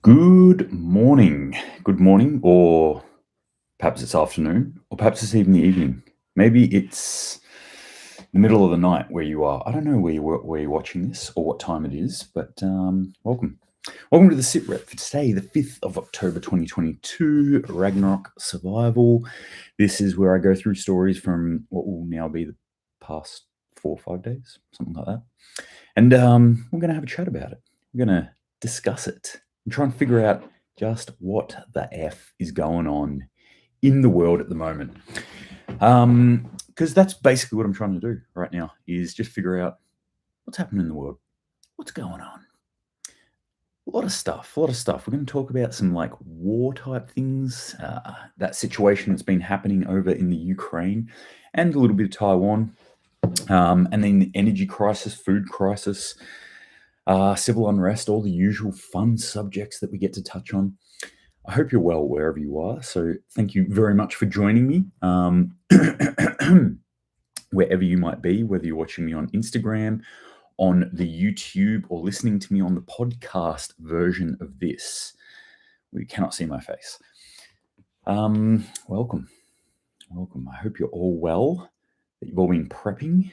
Good morning, or perhaps it's afternoon, or perhaps it's even the evening. Maybe it's the middle of the night where you are. I don't know where you're watching this or what time it is, but welcome. Welcome to the SitRep for today, the 5th of October 2022, Ragnarok Survival. This is where I go through stories from what will now be the past 4 or 5 days, something like that. And we're going to have a chat about it. We're going to discuss it and try and figure out just what the F is going on in the world at the moment. Because that's basically what I'm trying to do right now, is just figure out what's happening in the world. What's going on? A lot of stuff. We're going to talk about some like war type things, that situation that's been happening over in the Ukraine and a little bit of Taiwan. And then the energy crisis, food crisis, civil unrest, all the usual fun subjects that we get to touch on. I hope you're well wherever you are. So thank you very much for joining me, wherever you might be, whether you're watching me on Instagram, on the YouTube, or listening to me on the podcast version of this. We cannot see my face. Welcome. I hope you're all well, that you've all been prepping,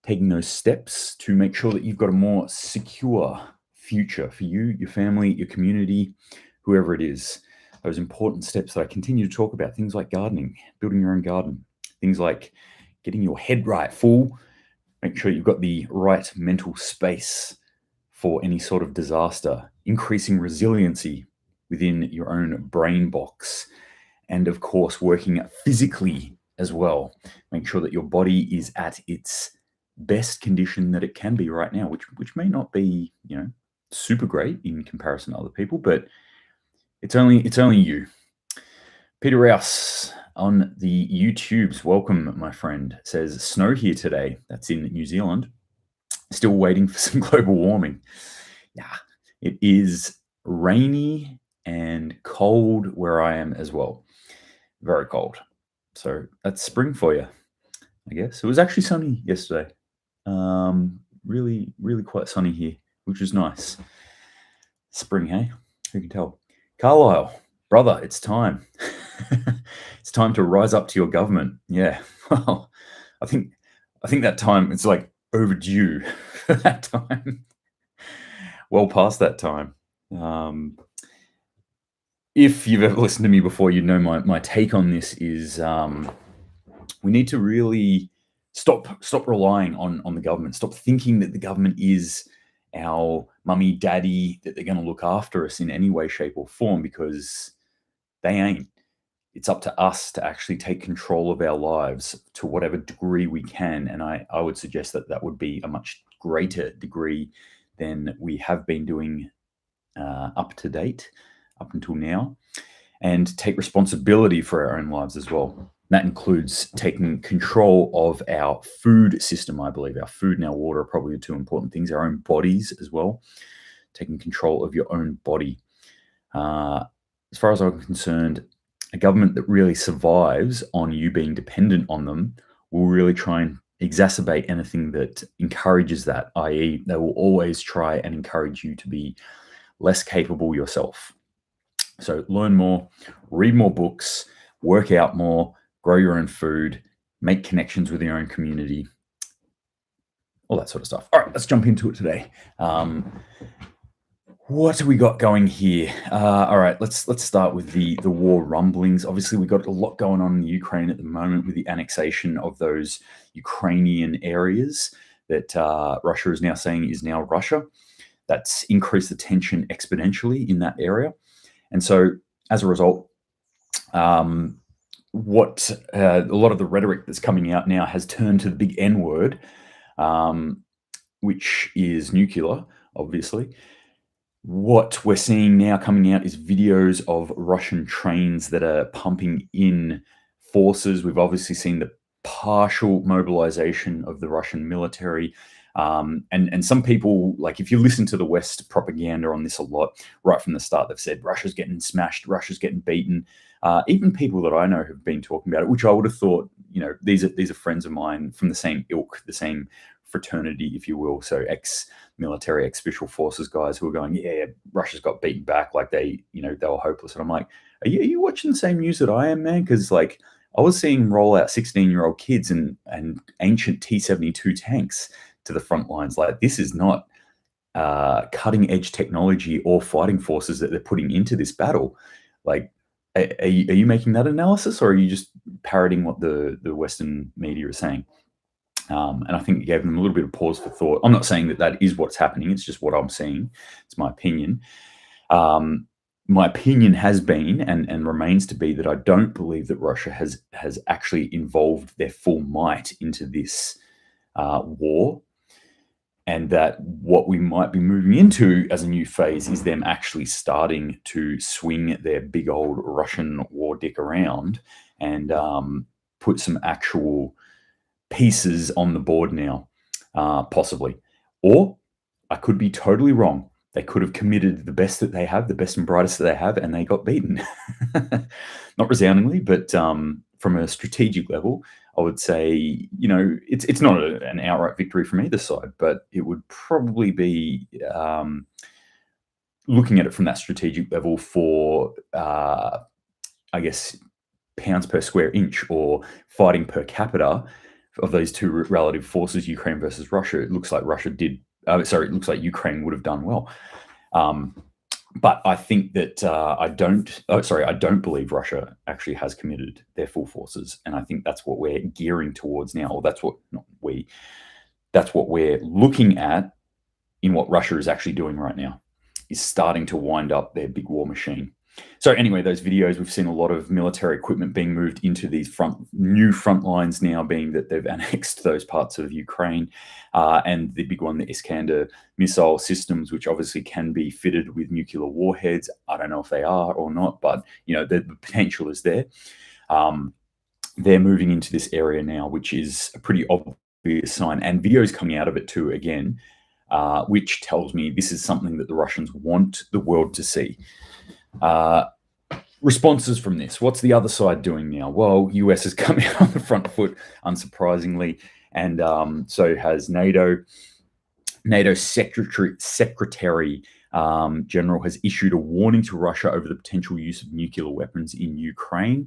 taking those steps to make sure that you've got a more secure future for you, your family, your community, whoever it is. Those important steps that I continue to talk about, things like gardening, building your own garden, things like getting your head right full, make sure you've got the right mental space for any sort of disaster, increasing resiliency within your own brain box, and of course, working physically as well. Make sure that your body is at its best condition that it can be right now, which may not be, super great in comparison to other people, but it's only you. Peter Rouse on the YouTubes, welcome, my friend, says snow here today. That's in New Zealand. Still waiting for some global warming. Yeah, it is rainy and cold where I am as well. Very cold. So that's spring for you, I guess. It was actually sunny yesterday. Really, really quite sunny here, which is nice. Spring, hey? Who can tell? Carlisle, brother, it's time. It's time to rise up to your government. Yeah, well, I think that time, it's like overdue for that time. Well past that time. If you've ever listened to me before, you know my take on this is we need to really stop relying on the government. Stop thinking that the government is our mummy, daddy, that they're going to look after us in any way, shape, or form, because they ain't. It's up to us to actually take control of our lives to whatever degree we can. And I would suggest that would be a much greater degree than we have been doing up to date, up until now, and take responsibility for our own lives as well. That includes taking control of our food system, I believe. Our food and our water are probably the two important things. Our own bodies as well. Taking control of your own body. As far as I'm concerned, a government that really survives on you being dependent on them will really try and exacerbate anything that encourages that, i.e. they will always try and encourage you to be less capable yourself. So learn more, read more books, work out more, grow your own food, make connections with your own community, all that sort of stuff. All right, let's jump into it today. What have we got going here? All right, let's start with the war rumblings. Obviously, we've got a lot going on in the Ukraine at the moment with the annexation of those Ukrainian areas that Russia is now saying is now Russia. That's increased the tension exponentially in that area. And so as a result, what a lot of the rhetoric that's coming out now has turned to the big N word, which is nuclear, obviously. What we're seeing now coming out is videos of Russian trains that are pumping in forces. We've obviously seen the partial mobilization of the Russian military. And some people, like if you listen to the West propaganda on this a lot, right from the start, they've said Russia's getting smashed, Russia's getting beaten. Even people that I know have been talking about it, which I would have thought, these are friends of mine from the same ilk, the same fraternity, if you will. So ex-military, ex-special forces guys who are going, yeah, Russia's got beaten back, like they were hopeless. And I'm like, are you watching the same news that I am, man? Because like I was seeing roll out 16-year-old kids and ancient T-72 tanks to the front lines. Like, this is not cutting edge technology or fighting forces that they're putting into this battle. Like, are you making that analysis, or are you just parroting what the Western media is saying? And I think it gave them a little bit of pause for thought. I'm not saying that is what's happening. It's just what I'm seeing. It's my opinion. My opinion has been and remains to be that I don't believe that Russia has actually involved their full might into this war, and that what we might be moving into as a new phase is them actually starting to swing their big old Russian war dick around and put some actual pieces on the board now, possibly. Or I could be totally wrong. They could have committed the best that they have, the best and brightest that they have, and they got beaten. Not resoundingly, but from a strategic level, I would say, it's not an outright victory from either side, but it would probably be looking at it from that strategic level for, I guess, pounds per square inch or fighting per capita of those two relative forces, Ukraine versus Russia. It looks like it looks like Ukraine would have done well. But I think that I don't believe Russia actually has committed their full forces. And I think that's what we're gearing towards now, or that's what we're looking at in what Russia is actually doing right now, is starting to wind up their big war machine. So anyway, those videos, we've seen a lot of military equipment being moved into these new front lines now, being that they've annexed those parts of Ukraine. And the big one, the Iskander missile systems, which obviously can be fitted with nuclear warheads. I don't know if they are or not, but the potential is there. They're moving into this area now, which is a pretty obvious sign. And videos coming out of it too, again, which tells me this is something that the Russians want the world to see. Responses from this. What's the other side doing now? Well, US has come out on the front foot, unsurprisingly, and so has NATO. NATO's Secretary General has issued a warning to Russia over the potential use of nuclear weapons in Ukraine.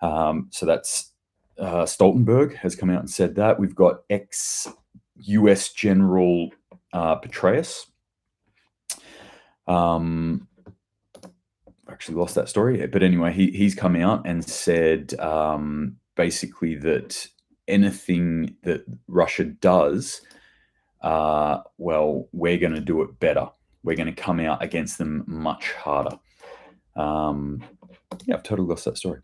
So that's Stoltenberg has come out and said that. We've got ex-US General Petraeus. Actually lost that story, but anyway, he's come out and said basically that anything that Russia does, well, we're going to do it better. We're going to come out against them much harder. Yeah, I've totally lost that story.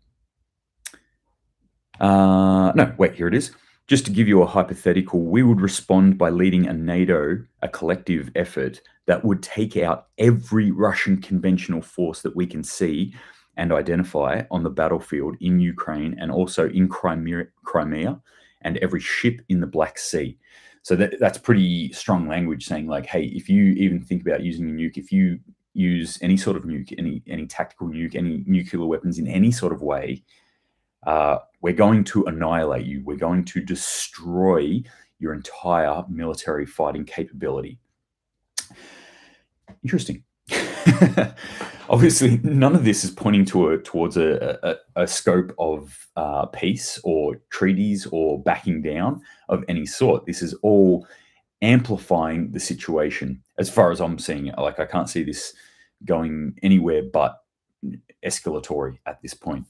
No, wait, here it is. Just to give you a hypothetical, we would respond by leading a collective effort that would take out every Russian conventional force that we can see and identify on the battlefield in Ukraine and also in Crimea, and every ship in the Black Sea. So that's pretty strong language, saying like, hey, if you even think about using a nuke, if you use any sort of nuke, any tactical nuke, any nuclear weapons in any sort of way, we're going to annihilate you. We're going to destroy your entire military fighting capability. Interesting. Obviously, none of this is pointing towards a scope of peace or treaties or backing down of any sort. This is all amplifying the situation, as far as I'm seeing it. Like, I can't see this going anywhere but escalatory at this point.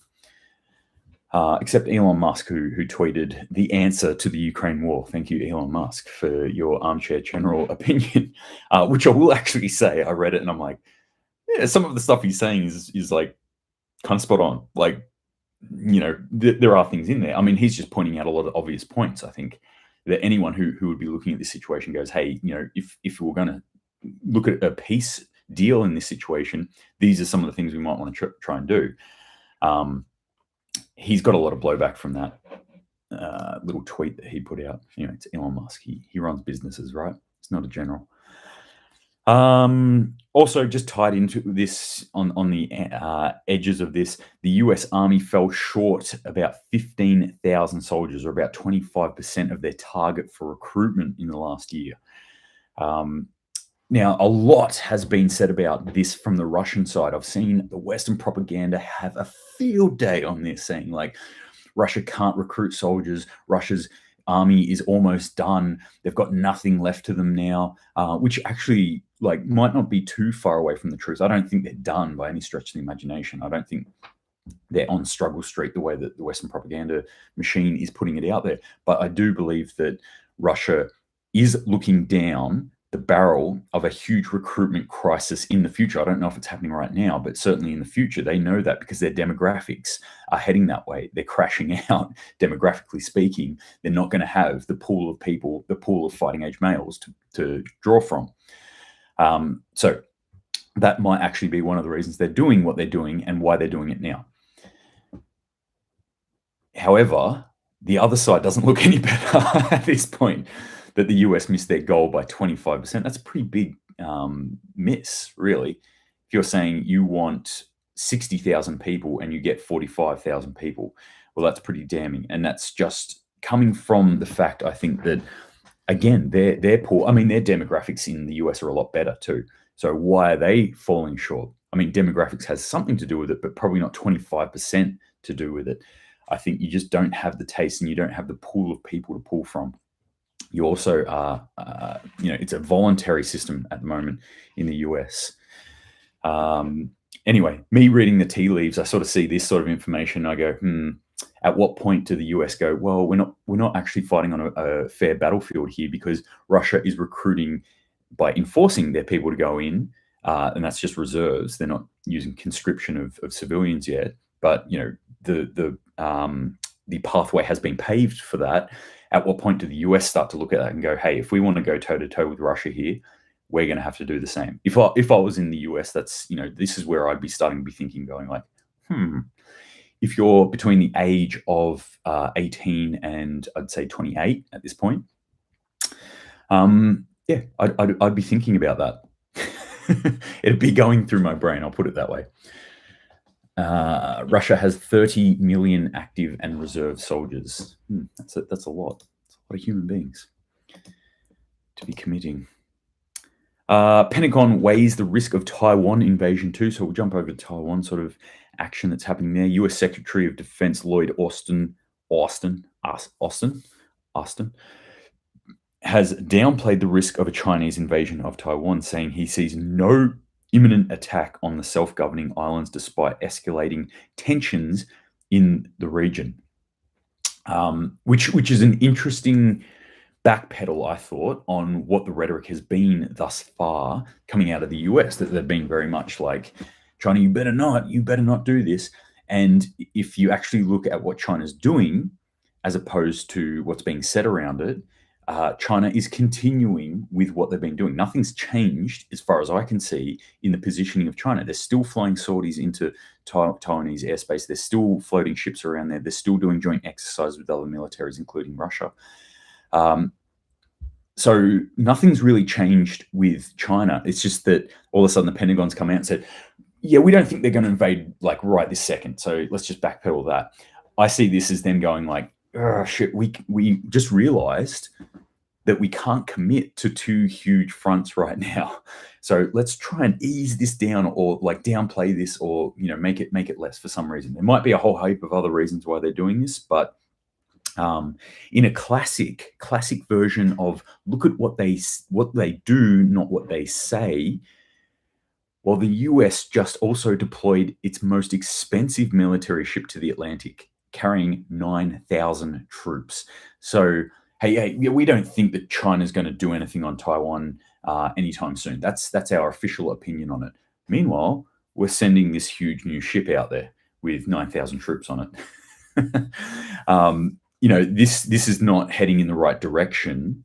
Except Elon Musk, who tweeted the answer to the Ukraine war. Thank you, Elon Musk, for your armchair general opinion, which I will actually say, I read it and I'm like, yeah, some of the stuff he's saying is like kind of spot on. Like, there are things in there. I mean, he's just pointing out a lot of obvious points. I think that anyone who would be looking at this situation goes, hey, if we're going to look at a peace deal in this situation, these are some of the things we might want to try and do. He's got a lot of blowback from that little tweet that he put out. It's Elon Musk. He runs businesses, right? It's not a general. Also, just tied into this on the edges of this, the U.S. Army fell short about 15,000 soldiers, or about 25% of their target for recruitment in the last year. Now, a lot has been said about this from the Russian side. I've seen the Western propaganda have a field day on this, saying like Russia can't recruit soldiers. Russia's army is almost done. They've got nothing left to them now, which actually like might not be too far away from the truth. I don't think they're done by any stretch of the imagination. I don't think they're on struggle street the way that the Western propaganda machine is putting it out there. But I do believe that Russia is looking down the barrel of a huge recruitment crisis in the future. I don't know if it's happening right now, but certainly in the future, they know that because their demographics are heading that way. They're crashing out, demographically speaking. They're not going to have the pool of people, the pool of fighting age males to draw from. So that might actually be one of the reasons they're doing what they're doing and why they're doing it now. However, the other side doesn't look any better at this point, that the US missed their goal by 25%. That's a pretty big miss, really. If you're saying you want 60,000 people and you get 45,000 people, well, that's pretty damning. And that's just coming from the fact, I think, that, again, they're poor. I mean, their demographics in the US are a lot better too. So why are they falling short? I mean, demographics has something to do with it, but probably not 25% to do with it. I think you just don't have the taste and you don't have the pool of people to pull from. You also are, it's a voluntary system at the moment in the US. Anyway, me reading the tea leaves, I sort of see this sort of information. I go, at what point do the US go, well, we're not actually fighting on a fair battlefield here, because Russia is recruiting by enforcing their people to go in, and that's just reserves. They're not using conscription of civilians yet, but the pathway has been paved for that. At what point do the US start to look at that and go, hey, if we want to go toe to toe with Russia here, we're going to have to do the same? If I was in the US, that's, this is where I'd be starting to be thinking, going like, if you're between the age of 18 and I'd say 28 at this point, I'd be thinking about that. It'd be going through my brain, I'll put it that way. Russia has 30 million active and reserve soldiers. That's a lot. That's a lot of human beings to be committing. Pentagon weighs the risk of Taiwan invasion too. So we'll jump over to Taiwan sort of action that's happening there. U.S. Secretary of Defense Lloyd Austin has downplayed the risk of a Chinese invasion of Taiwan, saying he sees no imminent attack on the self-governing islands despite escalating tensions in the region, which is an interesting backpedal, I thought, on what the rhetoric has been thus far coming out of the US, that they've been very much like, China, you better not do this. And if you actually look at what China's doing, as opposed to what's being said around it, China is continuing with what they've been doing. Nothing's changed, as far as I can see, in the positioning of China. They're still flying sorties into Taiwanese airspace. They're still floating ships around there. They're still doing joint exercises with other militaries, including Russia. So nothing's really changed with China. It's just that all of a sudden the Pentagon's come out and said, yeah, we don't think they're going to invade like right this second. So let's just backpedal that. I see this as them going like, oh, shit, we just realized that we can't commit to two huge fronts right now. So let's try and ease this down, or like downplay this, or make it less for some reason. There might be a whole heap of other reasons why they're doing this, but in a classic version of look at what they do, not what they say. Well, the US just also deployed its most expensive military ship to the Atlantic, carrying 9,000 troops. So, hey, we don't think that China's going to do anything on Taiwan anytime soon. That's our official opinion on it. Meanwhile, we're sending this huge new ship out there with 9,000 troops on it. This is not heading in the right direction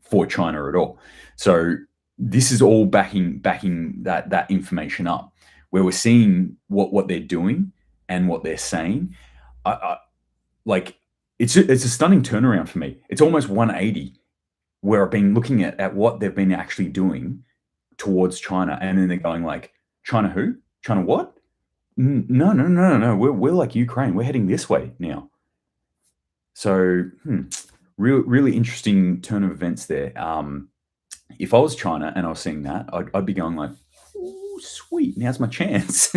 for China at all. So this is all backing that information up, where we're seeing what they're doing and what they're saying. It's a stunning turnaround for me. It's almost 180, where I've been looking at what they've been actually doing towards China, and then they're going like, China who? China what? No. We're like Ukraine. We're heading this way now. So, really interesting turn of events there. If I was China and I was seeing that, I'd be going like, "Ooh, sweet, now's my chance."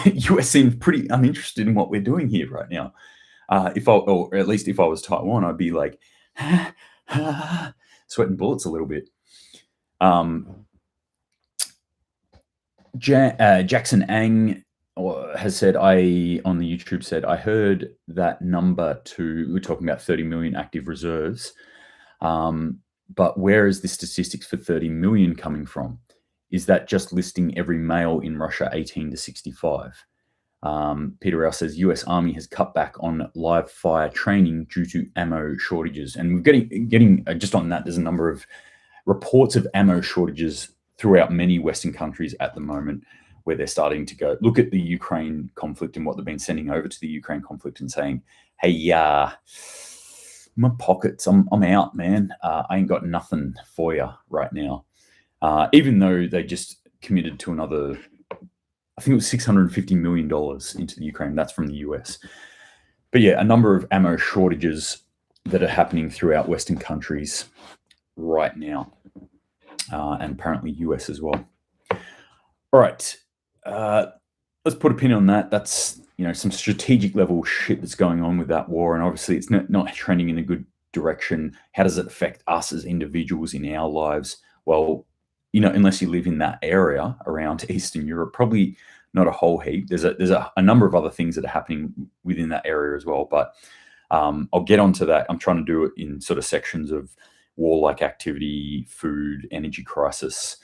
US seems pretty uninterested in what we're doing here right now. Or at least if I was Taiwan, I'd be like, sweating bullets a little bit. Jackson Ang has said, on the YouTube said, I heard that number we're talking about 30 million active reserves. But where is the statistics for 30 million coming from? Is that just listing every male in Russia 18 to 65? Peter Rao says, US Army has cut back on live fire training due to ammo shortages. And we're getting just on that, there's a number of reports of ammo shortages throughout many Western countries at the moment, where they're starting to go look at the Ukraine conflict and what they've been sending over to the Ukraine conflict and saying, hey, my pockets, I'm out, man. I ain't got nothing for you right now. Even though they just committed to another, I think it was $650 million into the Ukraine. That's from the US. But yeah, a number of ammo shortages that are happening throughout Western countries right now, and apparently US as well. All right, let's put a pin on that. That's some strategic level shit that's going on with that war, and obviously it's not trending in a good direction. How does it affect us as individuals in our lives? Well, unless you live in that area around Eastern Europe, probably not a whole heap. There's a number of other things that are happening within that area as well, but I'll get onto that. I'm trying to do it in sort of sections of warlike activity, food, energy crisis,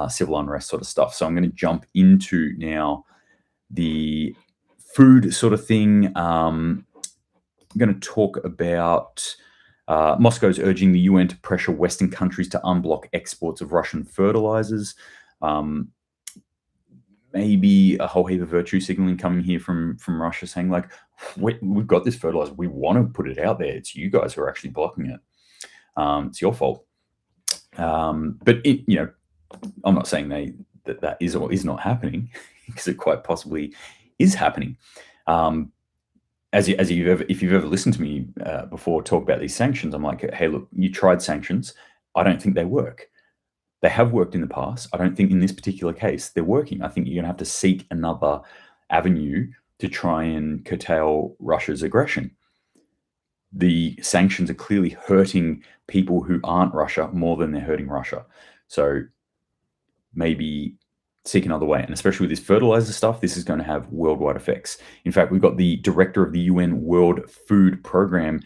civil unrest sort of stuff. So I'm going to jump into now the food sort of thing. I'm going to talk about Moscow's urging the UN to pressure Western countries to unblock exports of Russian fertilizers. Maybe a whole heap of virtue signaling coming here from Russia saying like, we've got this fertilizer, we want to put it out there. It's you guys who are actually blocking it. It's your fault. But I'm not saying that is or is not happening, because it quite possibly is happening. If you've ever listened to me before talk about these sanctions, I'm like, hey, look, you tried sanctions. I don't think they work. They have worked in the past. I don't think in this particular case they're working. I think you're going to have to seek another avenue to try and curtail Russia's aggression. The sanctions are clearly hurting people who aren't Russia more than they're hurting Russia. So maybe seek another way. And especially with this fertilizer stuff, this is going to have worldwide effects. In fact, we've got the director of the UN World Food Program,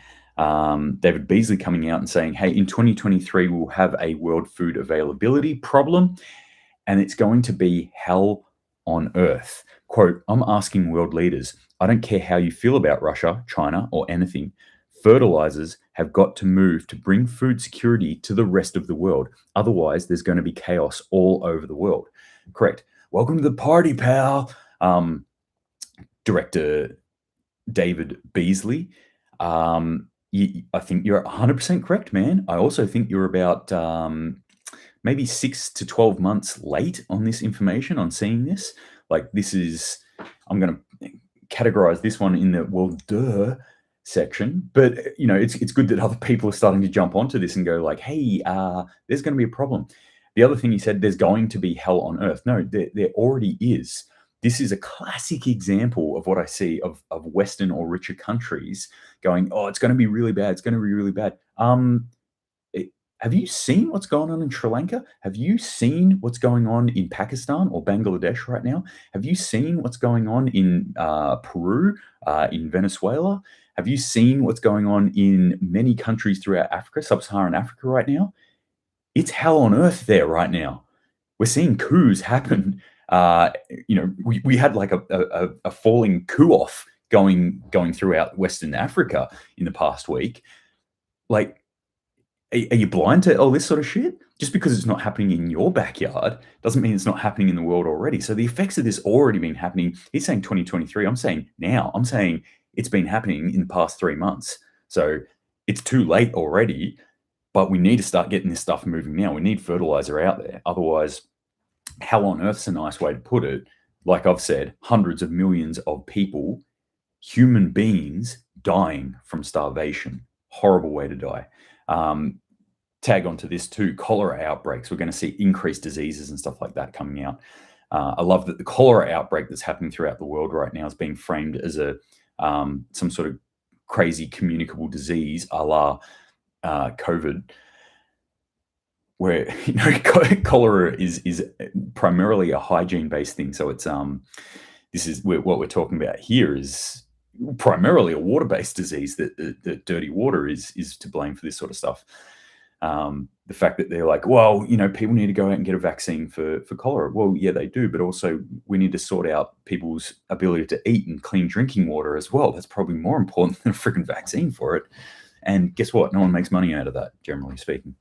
David Beasley, coming out and saying, hey, in 2023, we'll have a world food availability problem, and it's going to be hell on earth. Quote, I'm asking world leaders, I don't care how you feel about Russia, China, or anything. Fertilizers have got to move to bring food security to the rest of the world. Otherwise, there's going to be chaos all over the world. Correct. Welcome to the party, pal. Director David Beasley. I think you're 100% correct, man. I also think you're about maybe 6 to 12 months late on this information, on seeing this. Like, this is, I'm going to categorize this one in the, well, duh section. But, it's good that other people are starting to jump onto this and go like, hey, there's going to be a problem. The other thing he said, there's going to be hell on earth. No, there already is. This is a classic example of what I see of Western or richer countries going, oh, it's going to be really bad. It's going to be really bad. Have you seen what's going on in Sri Lanka? Have you seen what's going on in Pakistan or Bangladesh right now? Have you seen what's going on in Peru, in Venezuela? Have you seen what's going on in many countries throughout Africa, sub-Saharan Africa right now? It's hell on earth there right now. We're seeing coups happen. We had like a falling coup off going throughout Western Africa in the past week. Like, are you blind to all this sort of shit? Just because it's not happening in your backyard doesn't mean it's not happening in the world already. So the effects of this already been happening. He's saying 2023. I'm saying now. I'm saying it's been happening in the past 3 months. So it's too late already. But we need to start getting this stuff moving now. We need fertilizer out there. Otherwise, hell on earth's a nice way to put it. Like I've said, hundreds of millions of people, human beings, dying from starvation. Horrible way to die. Tag onto this too, cholera outbreaks. We're going to see increased diseases and stuff like that coming out. I love that the cholera outbreak that's happening throughout the world right now is being framed as a some sort of crazy communicable disease a la COVID, where cholera is primarily a hygiene-based thing. So it's this is what we're talking about here is primarily a water-based disease. That dirty water is to blame for this sort of stuff. The fact that they're like, well, people need to go out and get a vaccine for cholera. Well, yeah, they do, but also we need to sort out people's ability to eat and clean drinking water as well. That's probably more important than a freaking vaccine for it. And guess what? No one makes money out of that, generally speaking.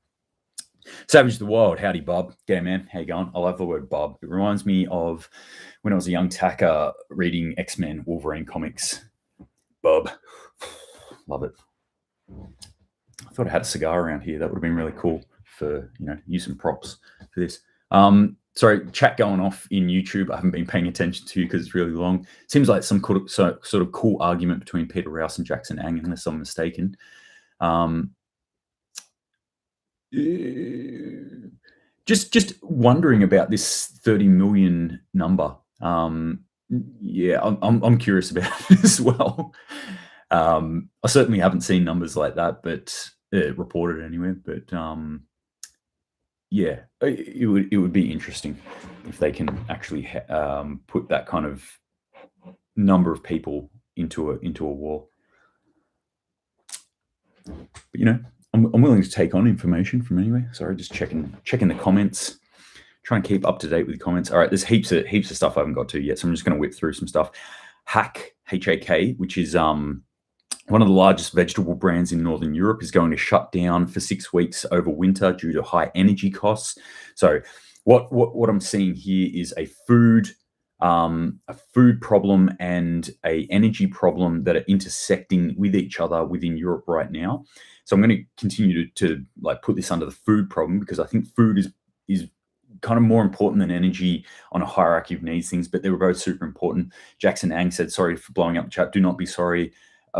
Savage the Wild, howdy, Bob. G'day, man. How you going? I love the word Bob. It reminds me of when I was a young tacker reading X-Men Wolverine comics. Bob. Love it. I thought I had a cigar around here. That would have been really cool for, use some props for this. Sorry, chat going off in YouTube. I haven't been paying attention to because it's really long. Seems like some sort of cool argument between Peter Rouse and Jackson Ang, unless I'm mistaken. Just wondering about this 30 million number. Yeah, I'm curious about it as well. I certainly haven't seen numbers like that, but reported anywhere. But yeah, it would be interesting if they can actually put that kind of number of people into a war. But I'm willing to take on information from anywhere. Sorry, just checking the comments. Try and keep up to date with the comments. All right, there's heaps of stuff I haven't got to yet, so I'm just going to whip through some stuff. HAK, H-A-K, which is one of the largest vegetable brands in Northern Europe, is going to shut down for 6 weeks over winter due to high energy costs. So what I'm seeing here is a food problem and a energy problem that are intersecting with each other within Europe right now. So I'm going to continue to like put this under the food problem, because I think food is kind of more important than energy on a hierarchy of needs things, but they were both super important. Jackson Ang said, sorry for blowing up the chat. Do not be sorry.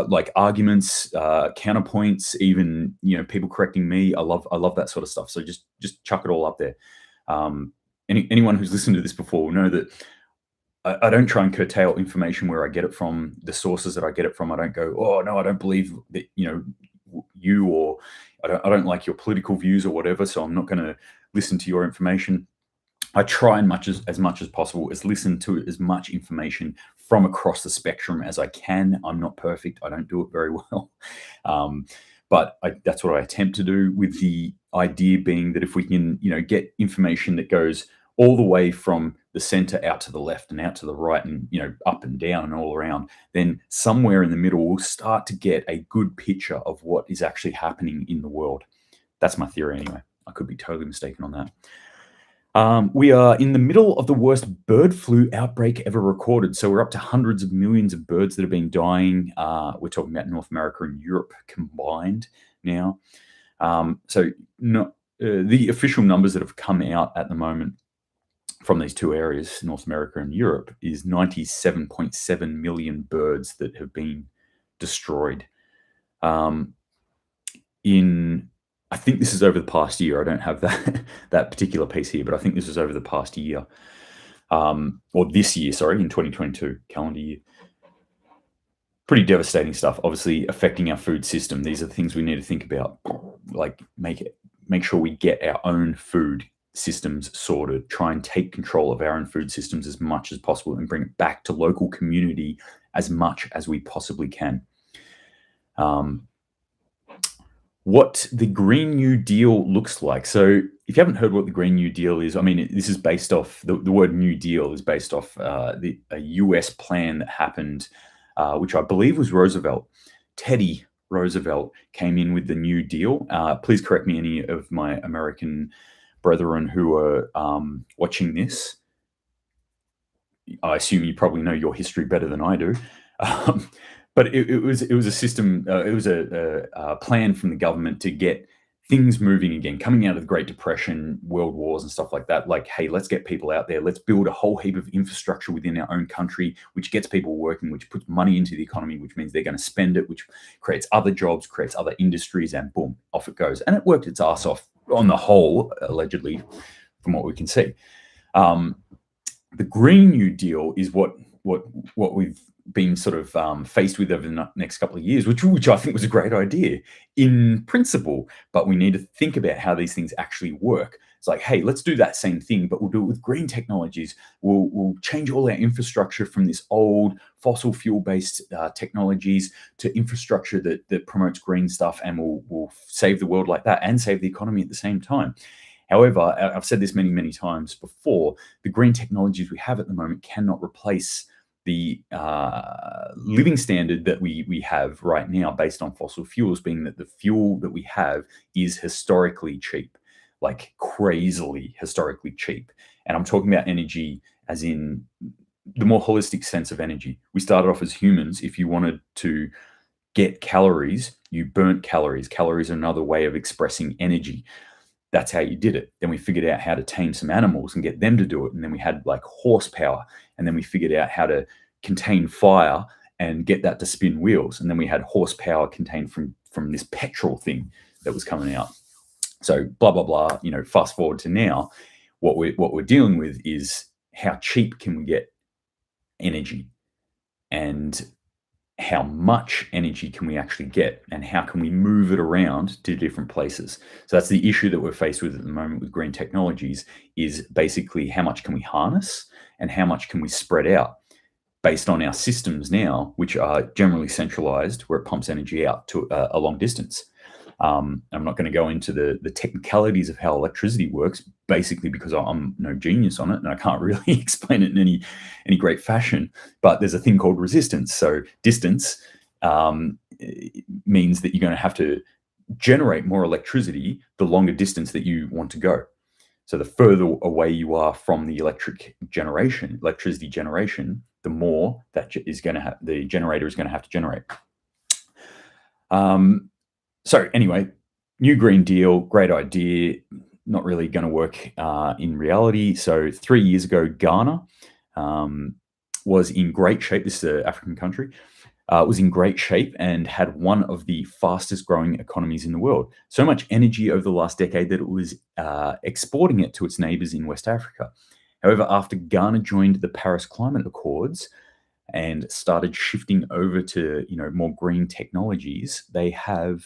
Like arguments, counterpoints, even, people correcting me. I love that sort of stuff. So just chuck it all up there. Anyone who's listened to this before will know that I don't try and curtail information where I get it from, the sources that I get it from. I don't go, oh no, I don't believe that, you, or I don't like your political views or whatever, so I'm not going to listen to your information. I try as much as possible as listen to as much information from across the spectrum as I can. I'm not perfect. I don't do it very well. But that's what I attempt to do, with the idea being that if we can, get information that goes all the way from the center out to the left and out to the right and, up and down and all around, then somewhere in the middle we'll start to get a good picture of what is actually happening in the world. That's my theory anyway. I could be totally mistaken on that. We are in the middle of the worst bird flu outbreak ever recorded. So we're up to hundreds of millions of birds that have been dying. We're talking about North America and Europe combined now. The official numbers that have come out at the moment from these two areas, North America and Europe, is 97.7 million birds that have been destroyed. I think this is over the past year. I don't have that particular piece here, but I think this is over the past year, or this year, sorry, in 2022 calendar year. Pretty devastating stuff, obviously affecting our food system. These are the things we need to think about, like make sure we get our own food systems sorted, try and take control of our own food systems as much as possible and bring it back to local community as much as we possibly can. What the Green New Deal looks like. So if you haven't heard what the Green New Deal is, I mean, this is based off, the word New Deal is based off a US plan that happened, which I believe was Roosevelt. Teddy Roosevelt came in with the New Deal. Please correct me, any of my American brethren who are watching this. I assume you probably know your history better than I do. But it was a system, it was a plan from the government to get things moving again, coming out of the Great Depression, world wars and stuff like that. Like, hey, let's get people out there. Let's build a whole heap of infrastructure within our own country, which gets people working, which puts money into the economy, which means they're going to spend it, which creates other jobs, creates other industries, and boom, off it goes. And it worked its ass off on the whole, allegedly, from what we can see. The Green New Deal is what we've been sort of faced with over the next couple of years, which I think was a great idea in principle, but we need to think about how these things actually work. It's like, hey, let's do that same thing, but we'll do it with green technologies. We'll change all our infrastructure from this old fossil fuel-based technologies to infrastructure that promotes green stuff, and we'll save the world like that and save the economy at the same time. However, I've said this many, many times before, the green technologies we have at the moment cannot replace the living standard that we have right now based on fossil fuels, being that the fuel that we have is historically cheap, like crazily historically cheap. And I'm talking about energy as in the more holistic sense of energy. We started off as humans. If you wanted to get calories, you burnt calories. Calories are another way of expressing energy. That's how you did it. Then we figured out how to tame some animals and get them to do it. And then we had like horsepower. And then we figured out how to contain fire and get that to spin wheels. And then we had horsepower contained from this petrol thing that was coming out. So blah, blah, blah, fast forward to now, what we're dealing with is how cheap can we get energy, and how much energy can we actually get, and how can we move it around to different places. So that's the issue that we're faced with at the moment with green technologies, is basically how much can we harness and how much can we spread out based on our systems now, which are generally centralized, where it pumps energy out to a long distance. I'm not going to go into the technicalities of how electricity works, basically because I'm no genius on it and I can't really explain it in any great fashion. But there's a thing called resistance. So distance means that you're going to have to generate more electricity the longer distance that you want to go. So the further away you are from the electricity generation, the more that the generator is going to have to generate. So anyway, new Green Deal, great idea, not really going to work in reality. So 3 years ago, Ghana was in great shape. This is an African country. Was in great shape and had one of the fastest growing economies in the world. So much energy over the last decade that it was exporting it to its neighbors in West Africa. However, after Ghana joined the Paris Climate Accords and started shifting over to more green technologies, they have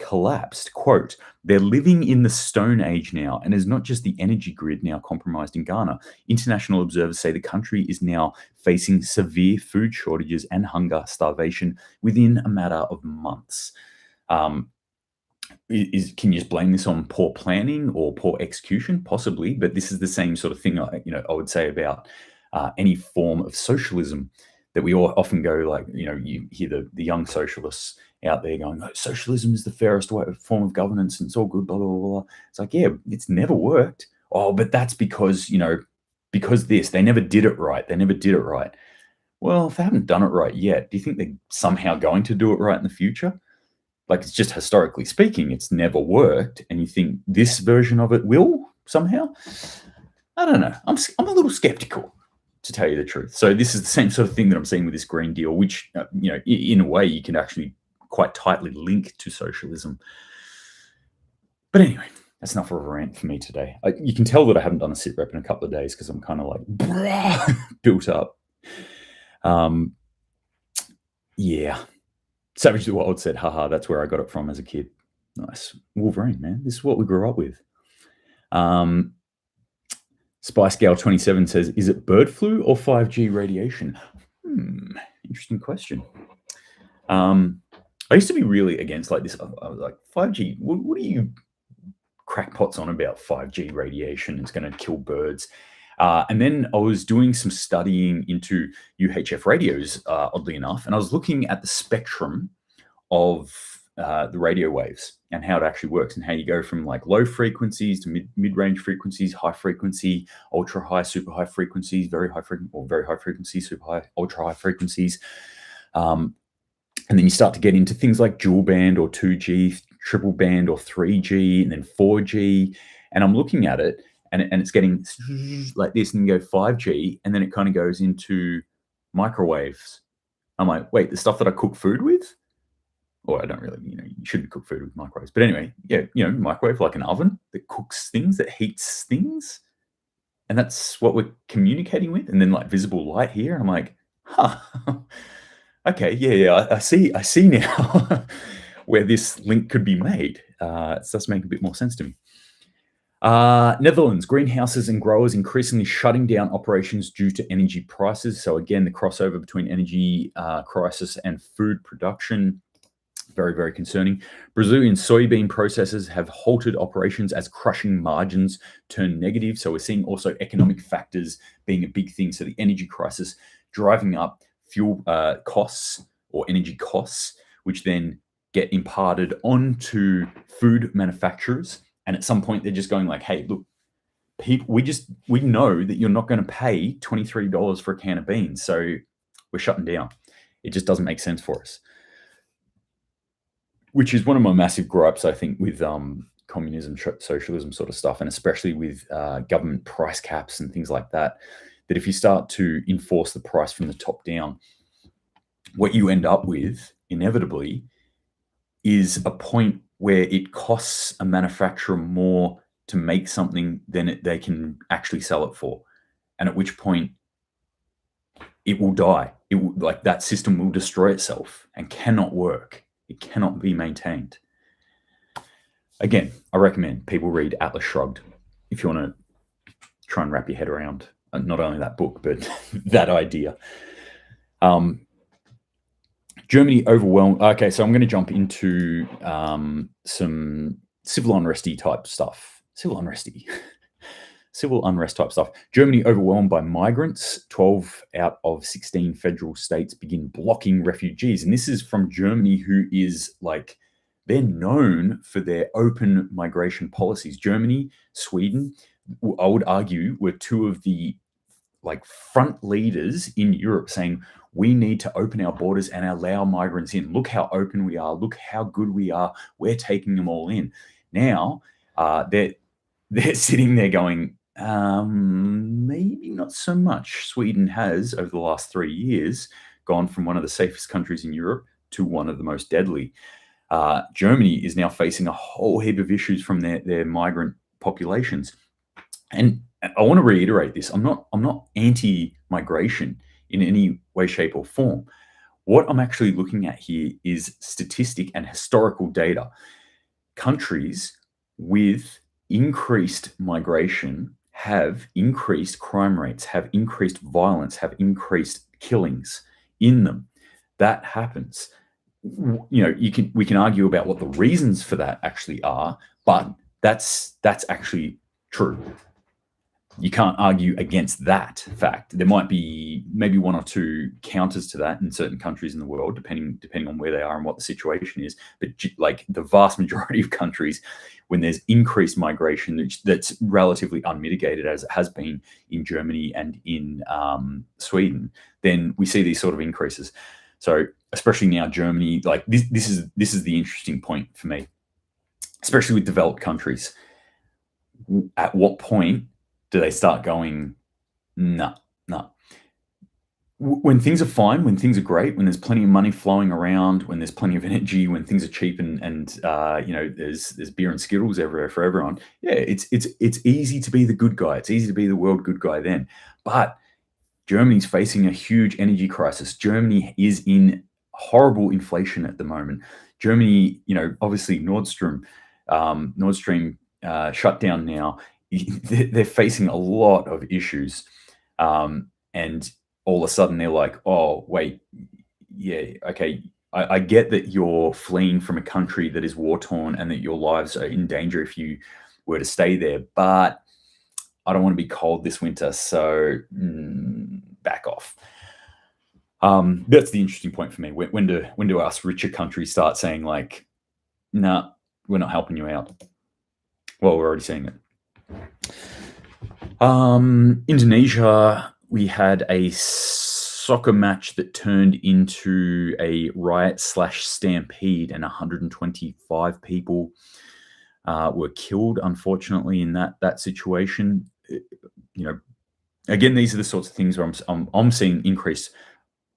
collapsed. Quote, they're living in the Stone Age now, and it's not just the energy grid now compromised in Ghana. International observers say the country is now facing severe food shortages and hunger, starvation within a matter of months. Can you just blame this on poor planning or poor execution? Possibly, but this is the same sort of thing I would say about any form of socialism, that we all often go like, you hear the young socialists out there going, oh, socialism is the fairest form of governance and it's all good, blah, blah, blah, blah. It's like, yeah, it's never worked. Oh, but that's because, because they never did it right. They never did it right. Well, if they haven't done it right yet, do you think they're somehow going to do it right in the future? Like, it's just historically speaking, it's never worked. And you think this version of it will somehow? I don't know. I'm a little skeptical, to tell you the truth. So this is the same sort of thing that I'm seeing with this Green Deal, which, in a way you can actually quite tightly link to socialism. But anyway, that's enough of a rant for me today. You can tell that I haven't done a SitRep in a couple of days because I'm kind of like built up. Yeah. Savage the Wild said, haha, that's where I got it from as a kid. Nice. Wolverine, man. This is what we grew up with. SpiceGale27 says, is it bird flu or 5G radiation? Interesting question. I used to be really against like this. I was like, 5G, what are you crackpots on about 5G radiation? It's going to kill birds. And then I was doing some studying into UHF radios, oddly enough, and I was looking at the spectrum of the radio waves and how it actually works, and how you go from like low frequencies to mid-range frequencies, high frequency, ultra high, super high frequencies, very high frequency, or very high frequency, super high, ultra high frequencies. And then you start to get into things like dual band or 2G, triple band or 3G and then 4G. And I'm looking at it and it's getting like this, and you go 5G, and then it kind of goes into microwaves. I'm like, wait, the stuff that I cook food with? Or I don't really, you shouldn't cook food with microwaves. But anyway, yeah, microwave like an oven that cooks things, that heats things. And that's what we're communicating with. And then like visible light here. And I'm like, huh, okay, yeah, I see now where this link could be made. It does make a bit more sense to me. Netherlands, greenhouses and growers increasingly shutting down operations due to energy prices. So again, the crossover between energy crisis and food production, very, very concerning. Brazilian soybean processors have halted operations as crushing margins turn negative. So we're seeing also economic factors being a big thing. So the energy crisis driving up fuel costs or energy costs, which then get imparted onto food manufacturers. And at some point, they're just going like, hey, look, people, we know that you're not going to pay $23 for a can of beans. So we're shutting down. It just doesn't make sense for us. Which is one of my massive gripes, I think, with communism, socialism sort of stuff, and especially with government price caps and things like that, that if you start to enforce the price from the top down, what you end up with, inevitably, is a point where it costs a manufacturer more to make something than they can actually sell it for. And at which point, it will die. It will, like, that system will destroy itself and cannot work. It cannot be maintained. Again, I recommend people read Atlas Shrugged if you want to try and wrap your head around not only that book, but that idea. Germany overwhelmed. Okay, so I'm going to jump into some civil unresty type stuff. Civil unrest type stuff. Germany overwhelmed by migrants. 12 out of 16 federal states begin blocking refugees. And this is from Germany, who is like, they're known for their open migration policies. Germany, Sweden, I would argue, were two of the like front leaders in Europe saying, we need to open our borders and allow migrants in. Look how open we are. Look how good we are. We're taking them all in. Now, they're sitting there going, maybe not so much. Sweden has, over the last 3 years, gone from one of the safest countries in Europe to one of the most deadly. Germany is now facing a whole heap of issues from their migrant populations. And I want to reiterate this. I'm not anti-migration in any way, shape, or form. What I'm actually looking at here is statistic and historical data. Countries with increased migration have increased crime rates, have increased violence, have increased killings in them. That happens. We can argue about what the reasons for that actually are, but that's actually true. You can't argue against that fact. There might be maybe one or two counters to that in certain countries in the world, depending on where they are and what the situation is. But like the vast majority of countries, when there's increased migration that's relatively unmitigated, as it has been in Germany and in Sweden, then we see these sort of increases. So especially now, Germany, like this is the interesting point for me, especially with developed countries. At what point do they start going, no? When things are fine, when things are great, when there's plenty of money flowing around, when there's plenty of energy, when things are cheap and there's beer and Skittles everywhere for everyone. Yeah, it's easy to be the good guy. It's easy to be the world good guy then. But Germany's facing a huge energy crisis. Germany is in horrible inflation at the moment. Germany, obviously Nord Stream shut down now. They're facing a lot of issues, and all of a sudden they're like, oh wait, yeah, okay, I get that you're fleeing from a country that is war-torn and that your lives are in danger if you were to stay there, but I don't want to be cold this winter, so back off. That's the interesting point for me. When do us richer countries start saying like, nah, we're not helping you out? Well, we're already seeing it. Indonesia, we had a soccer match that turned into a riot / stampede, and 125 people were killed, unfortunately, in that situation. Again, these are the sorts of things where I'm seeing increased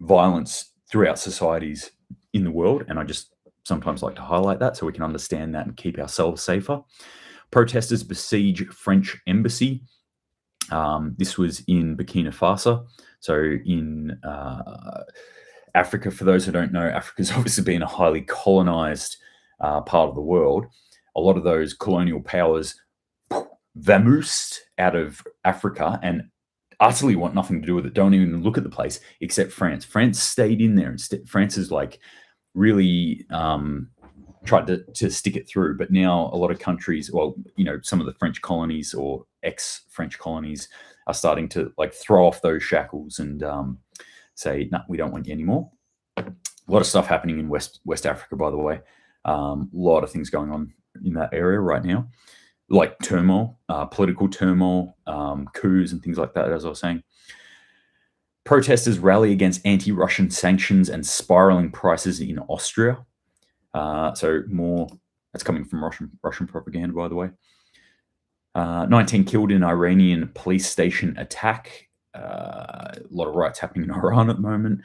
violence throughout societies in the world, and I just sometimes like to highlight that so we can understand that and keep ourselves safer. Protesters besiege French embassy. This was in Burkina Faso. So in Africa, for those who don't know, Africa's obviously been a highly colonized part of the world. A lot of those colonial powers vamoosed out of Africa and utterly want nothing to do with it, don't even look at the place, except France. France stayed in there. France is like really tried to stick it through. But now a lot of countries, well, some of the French colonies or ex-French colonies are starting to like throw off those shackles and say, no, we don't want you anymore. A lot of stuff happening in West Africa, by the way. A lot of things going on in that area right now, like turmoil, political turmoil, coups and things like that, as I was saying. Protesters rally against anti-Russian sanctions and spiraling prices in Austria. So more, that's coming from Russian propaganda, by the way. 19 killed in Iranian police station attack. A lot of riots happening in Iran at the moment.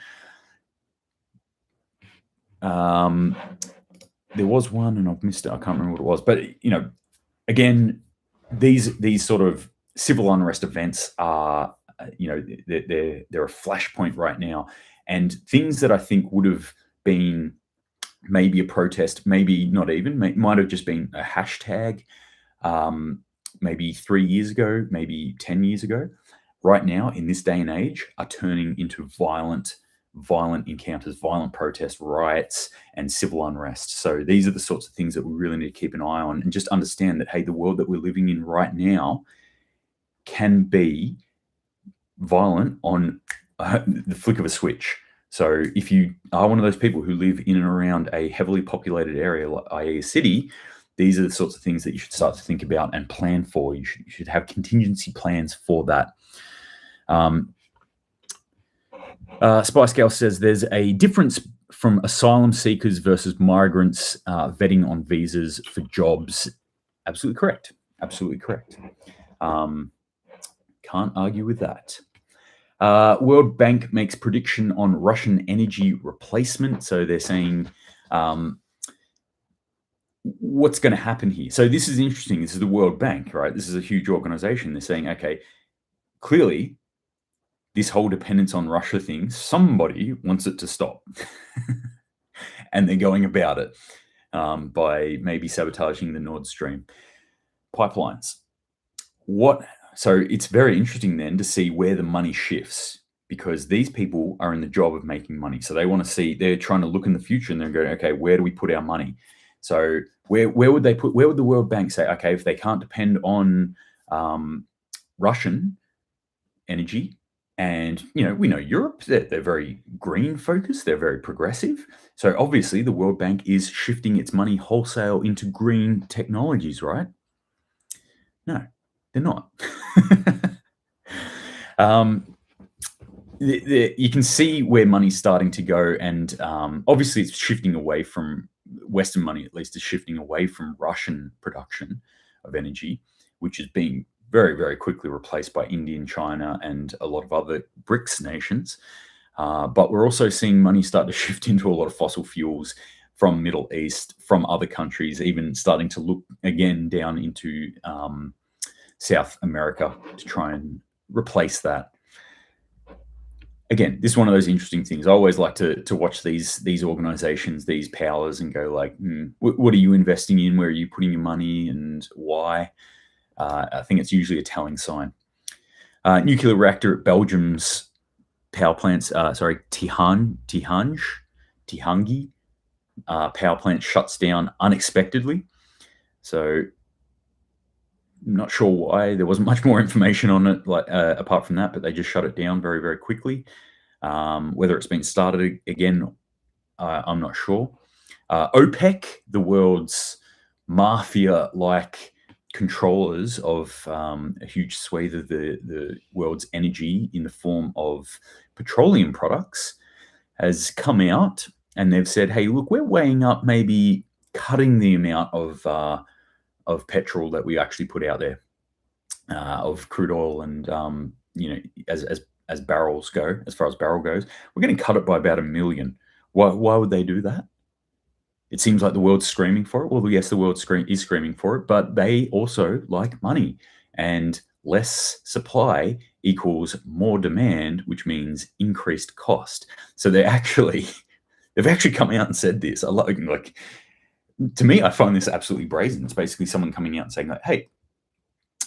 There was one, and I've missed it. I can't remember what it was. But, again, these sort of civil unrest events are, they're a flashpoint right now. And things that I think would have been maybe a protest, maybe not even, might have just been a hashtag, maybe 3 years ago, maybe 10 years ago, right now in this day and age are turning into violent encounters, violent protests, riots, and civil unrest. So these are the sorts of things that we really need to keep an eye on and just understand that, hey, the world that we're living in right now can be violent on the flick of a switch. So if you are one of those people who live in and around a heavily populated area, i.e. a city, these are the sorts of things that you should start to think about and plan for. You should have contingency plans for that. Spice Gal says there's a difference from asylum seekers versus migrants vetting on visas for jobs. Absolutely correct. Absolutely correct. Can't argue with that. World Bank makes prediction on Russian energy replacement. So they're saying what's going to happen here. So this is interesting. This is the World Bank, right? This is a huge organization. They're saying, okay, clearly this whole dependence on Russia thing, somebody wants it to stop. And they're going about it by maybe sabotaging the Nord Stream pipelines. So it's very interesting then to see where the money shifts, because these people are in the job of making money. So they want to see, they're trying to look in the future and they're going, okay, where do we put our money? So where would the World Bank say, okay, if they can't depend on Russian energy, and, we know Europe, they're very green focused, they're very progressive. So obviously the World Bank is shifting its money wholesale into green technologies, right? No, they're not. You can see where money's starting to go, and obviously it's shifting away from Western money, at least is shifting away from Russian production of energy, which is being very, very quickly replaced by India and China and a lot of other BRICS nations. But we're also seeing money start to shift into a lot of fossil fuels from Middle East, from other countries, even starting to look again down into South America to try and replace that. Again, this is one of those interesting things. I always like to watch these organizations, these powers, and go like, what are you investing in? Where are you putting your money, and why? I think it's usually a telling sign. Nuclear reactor at Belgium's power plants, Tihange power plant shuts down unexpectedly. So not sure why. There wasn't much more information on it, apart from that, but they just shut it down very, very quickly. Whether it's been started again, I'm not sure. OPEC, the world's mafia-like controllers of a huge swathe of the world's energy in the form of petroleum products, has come out and they've said, hey, look, we're weighing up maybe cutting the amount of petrol that we actually put out there, of crude oil, and as barrels go, as far as barrel goes, we're going to cut it by about 1 million. Why would they do that? It seems like the world's screaming for it. Well, yes, the world is screaming for it, but they also like money, and less supply equals more demand, which means increased cost. So they've actually come out and said this. I like to me, I find this absolutely brazen. It's basically someone coming out and saying, like, hey,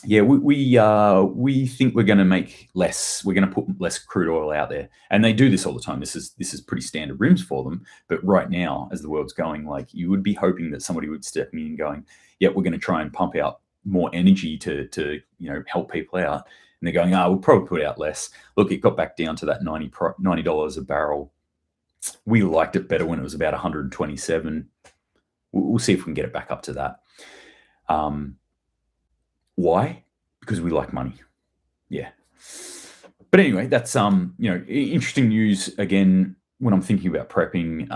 yeah, we think we're going to make less. We're going to put less crude oil out there, and they do this all the time. This is pretty standard rims for them. But right now, as the world's going, like, you would be hoping that somebody would step in and going, yeah, we're going to try and pump out more energy to help people out. And they're going, we'll probably put out less. Look, it got back down to that $90 a barrel. We liked it better when it was about 127. We'll see if we can get it back up to that. Why? Because we like money. Yeah. But anyway, that's interesting news. Again, when I'm thinking about prepping,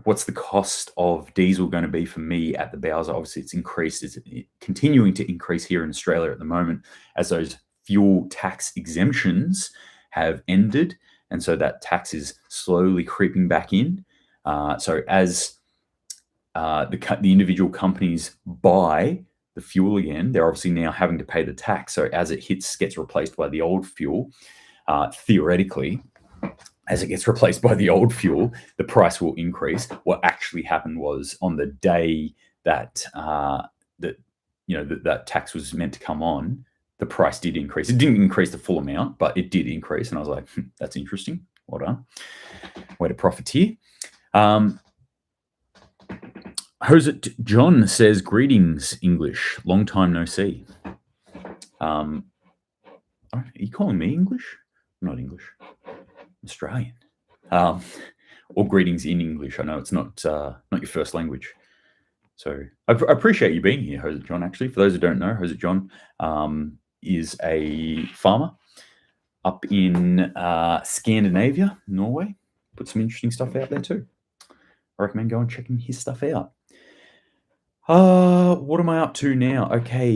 what's the cost of diesel going to be for me at the Bowser? Obviously, it's increased. It's continuing to increase here in Australia at the moment as those fuel tax exemptions have ended, and so that tax is slowly creeping back in. So as the individual companies buy the fuel again, they're obviously now having to pay the tax. So as it gets replaced by the old fuel, theoretically, as it gets replaced by the old fuel, the price will increase. What actually happened was, on the day that that tax was meant to come on, the price did increase. It didn't increase the full amount, but it did increase. And I was like, that's interesting. Well done. Way to profiteer. Hosit John says, greetings, English. Long time no see. Are you calling me English? I'm not English. I'm Australian. Or greetings in English. I know it's not your first language. So I appreciate you being here, Hosit John, actually. For those who don't know, Hosit John is a farmer up in Scandinavia, Norway. Put some interesting stuff out there too. I recommend going and checking his stuff out. What am I up to now? Okay.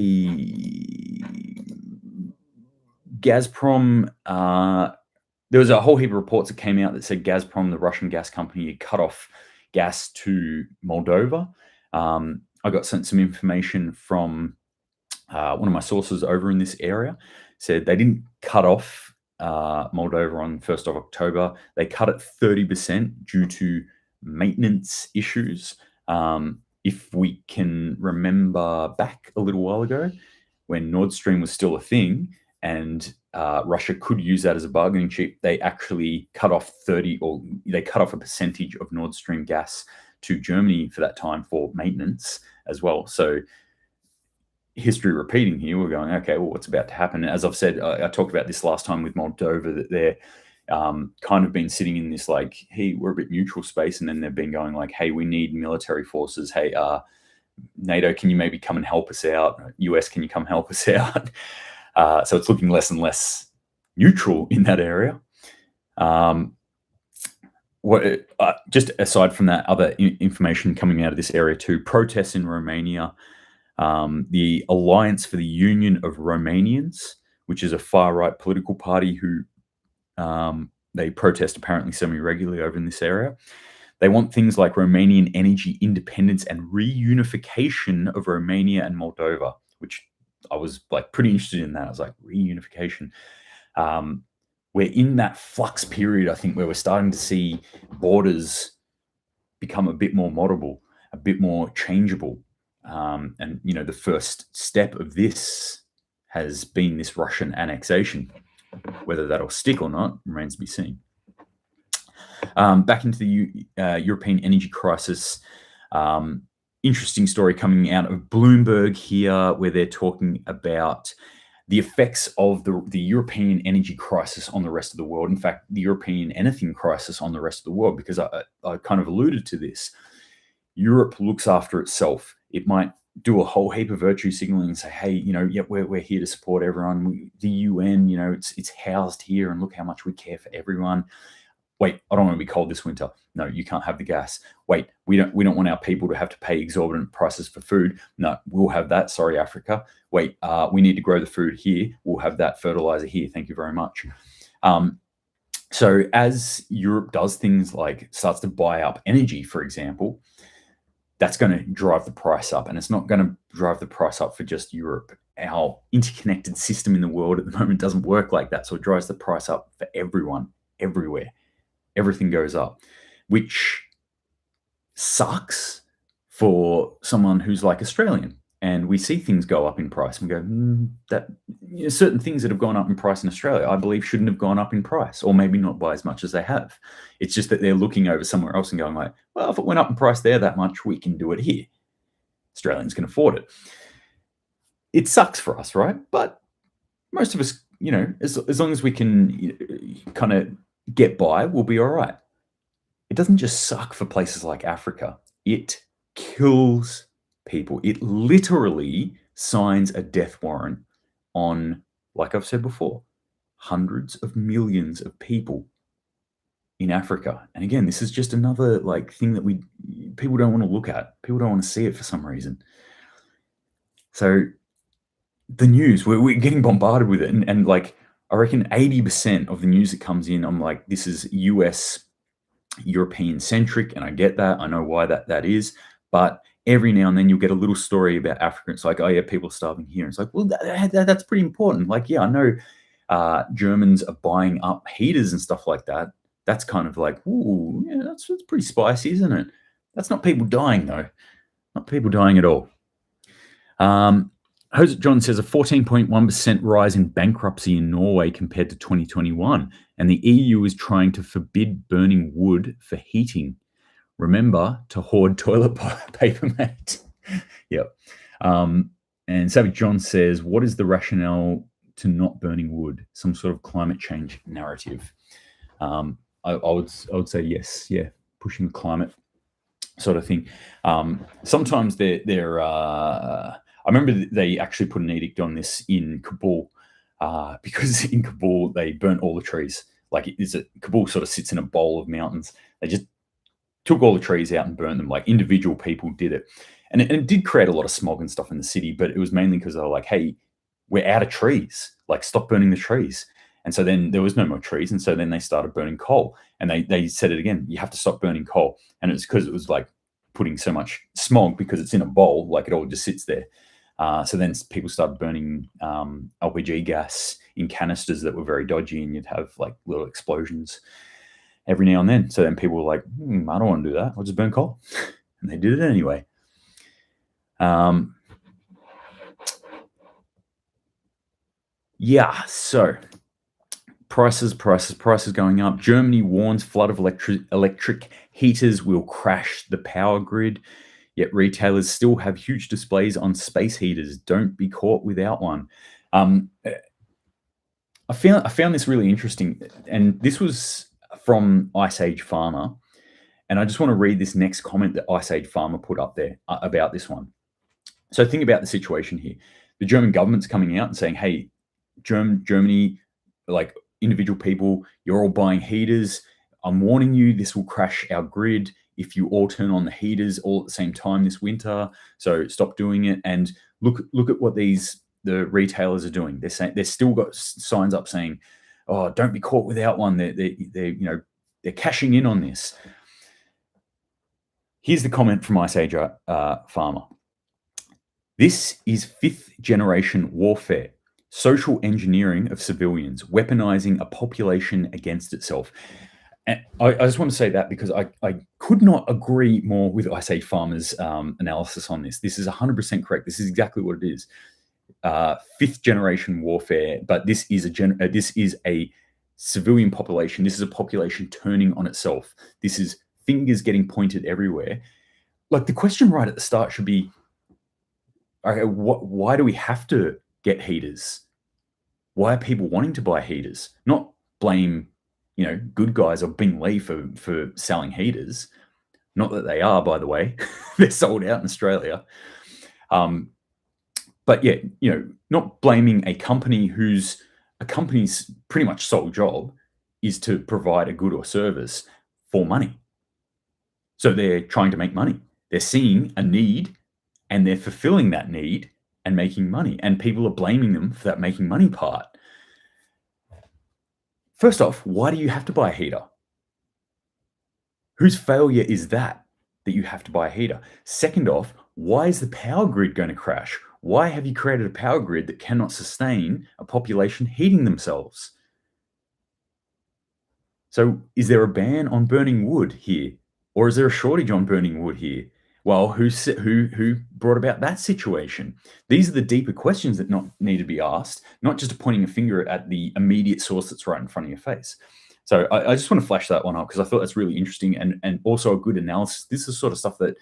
Gazprom, there was a whole heap of reports that came out that said Gazprom, the Russian gas company, had cut off gas to Moldova. I got sent some information from one of my sources over in this area. Said they didn't cut off Moldova on 1st of October. They cut it 30% due to maintenance issues. If we can remember back a little while ago, when Nord Stream was still a thing and Russia could use that as a bargaining chip, they actually cut off a percentage of Nord Stream gas to Germany for that time for maintenance as well. So history repeating here, we're going, okay, well, what's about to happen? As I've said, I talked about this last time with Moldova, that they're kind of been sitting in this, like, hey, we're a bit neutral space, and then they've been going like, hey, we need military forces. Hey, NATO, can you maybe come and help us out? US, can you come help us out? So it's looking less and less neutral in that area. Just aside from that, other information coming out of this area too, protests in Romania, the Alliance for the Union of Romanians, which is a far-right political party who they protest apparently semi-regularly over in this area. They want things like Romanian energy independence and reunification of Romania and Moldova, which I was like pretty interested in that. I was like, reunification. We're in that flux period, I think, where we're starting to see borders become a bit more moddable, a bit more changeable. And, the first step of this has been this Russian annexation. Whether that'll stick or not remains to be seen. Back into the European energy crisis. Interesting story coming out of Bloomberg here, where they're talking about the effects of the European energy crisis on the rest of the world. In fact, the European anything crisis on the rest of the world, because I kind of alluded to this. Europe looks after itself. It might do a whole heap of virtue signaling and say, hey, yeah, we're here to support everyone. The UN, it's housed here, and look how much we care for everyone. Wait, I don't want to be cold this winter. No, you can't have the gas. Wait, we don't want our people to have to pay exorbitant prices for food. No, we'll have that. Sorry, Africa. Wait, we need to grow the food here. We'll have that fertilizer here. Thank you very much. So as Europe does things like starts to buy up energy, for example, that's going to drive the price up. And it's not going to drive the price up for just Europe. Our interconnected system in the world at the moment doesn't work like that. So it drives the price up for everyone, everywhere. Everything goes up, which sucks for someone who's like Australian. And we see things go up in price and we go, certain things that have gone up in price in Australia, I believe shouldn't have gone up in price, or maybe not by as much as they have. It's just that they're looking over somewhere else and going like, well, if it went up in price there that much, we can do it here. Australians can afford it. It sucks for us, right? But most of us, as long as we can kind of get by, we'll be all right. It doesn't just suck for places like Africa. It kills people. It literally signs a death warrant on, like I've said before, hundreds of millions of people in Africa. And again, this is just another thing that people don't want to look at. People don't want to see it for some reason. So the news, we're getting bombarded with it. And I reckon 80% of the news that comes in, I'm like, this is US, European centric. And I get that. I know why that is. But every now and then you'll get a little story about Africa. It's like, oh yeah, people are starving here. It's like, well, that's pretty important. Yeah, I know Germans are buying up heaters and stuff like that. That's kind of like, ooh, yeah, that's pretty spicy, isn't it? That's not people dying though. Not people dying at all. John says a 14.1% rise in bankruptcy in Norway compared to 2021. And the EU is trying to forbid burning wood for heating. Remember to hoard toilet paper, mate. Yep. And Savage John says, what is the rationale to not burning wood? Some sort of climate change narrative. I would say yes. Yeah. Pushing the climate sort of thing. Sometimes they're I remember they actually put an edict on this in Kabul because in Kabul they burnt all the trees. Kabul sort of sits in a bowl of mountains. They just took all the trees out and burned them. Individual people did it. And it did create a lot of smog and stuff in the city, but it was mainly because they were like, hey, we're out of trees. Stop burning the trees. And so then there was no more trees. And so then they started burning coal. And they said it again, you have to stop burning coal. And it's because it was putting so much smog because it's in a bowl, it all just sits there. So then people started burning LPG gas in canisters that were very dodgy, and you'd have little explosions every now and then. So then people were like, I don't want to do that. I'll just burn coal. And they did it anyway. Yeah, so prices going up. Germany warns flood of electric heaters will crash the power grid. Yet retailers still have huge displays on space heaters. Don't be caught without one. I found this really interesting, and this was from Ice Age Farmer, and I just want to read this next comment that Ice Age Farmer put up there about this one. So think about the situation here. The German government's coming out and saying, hey, Germany, individual people, you're all buying heaters. I'm warning you, this will crash our grid if you all turn on the heaters all at the same time this winter. So stop doing it. And look at what the retailers are doing. They're still got signs up saying, oh, don't be caught without one. They're cashing in on this. Here's the comment from Ice Age Farmer. This is fifth generation warfare, social engineering of civilians, weaponizing a population against itself. And I just want to say that because I could not agree more with Ice Age Farmer's analysis on this. This is 100% correct. This is exactly what it is. Fifth generation warfare, but this is a civilian population. This is a population turning on itself. This is fingers getting pointed everywhere. The question right at the start should be, okay, why do we have to get heaters? Why are people wanting to buy heaters? Not blame, good guys or Bing Lee for selling heaters. Not that they are, by the way. They're sold out in Australia. But yeah, not blaming a company whose a company's pretty much sole job is to provide a good or service for money. So they're trying to make money. They're seeing a need and they're fulfilling that need and making money. And people are blaming them for that making money part. First off, why do you have to buy a heater? Whose failure is that you have to buy a heater? Second off, why is the power grid going to crash? Why have you created a power grid that cannot sustain a population heating themselves? So is there a ban on burning wood here? Or is there a shortage on burning wood here? Well, who brought about that situation? These are the deeper questions that need to be asked, not just pointing a finger at the immediate source that's right in front of your face. So I just want to flash that one up because I thought that's really interesting and also a good analysis. This is the sort of stuff that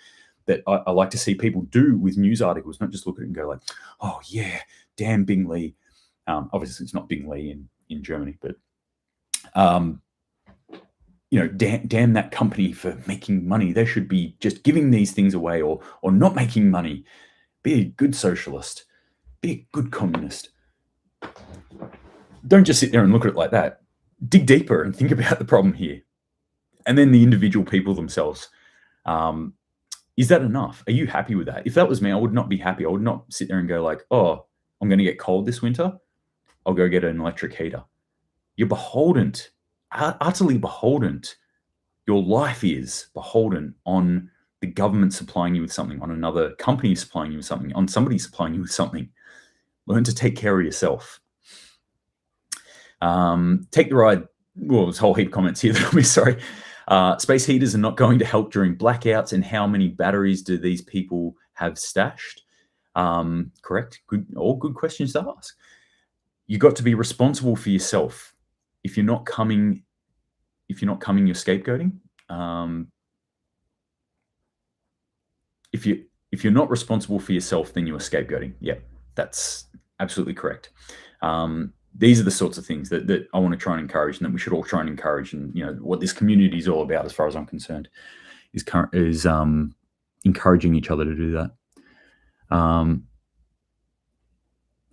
I like to see people do with news articles, not just look at it and go like, oh yeah, damn Bing Lee. Obviously it's not Bing Lee in Germany, but damn that company for making money. They should be just giving these things away or not making money. Be a good socialist. Be a good communist. Don't just sit there and look at it like that. Dig deeper and think about the problem here. And then the individual people themselves. Is that enough? Are you happy with that? If that was me, I would not be happy. I would not sit there and go like, oh, I'm going to get cold this winter. I'll go get an electric heater. You're beholden, utterly beholden. Your life is beholden on the government supplying you with something, on another company supplying you with something, on somebody supplying you with something. Learn to take care of yourself. Take the ride. Well, there's a whole heap of comments here that I'll be sorry. Space heaters are not going to help during blackouts. And how many batteries do these people have stashed? Correct. All good questions to ask. You got to be responsible for yourself. If you're not coming, you're scapegoating. If you're not responsible for yourself, then you are scapegoating. Yeah, that's absolutely correct. These are the sorts of things that I want to try and encourage, and that we should all try and encourage. And what this community is all about, as far as I'm concerned, is encouraging each other to do that.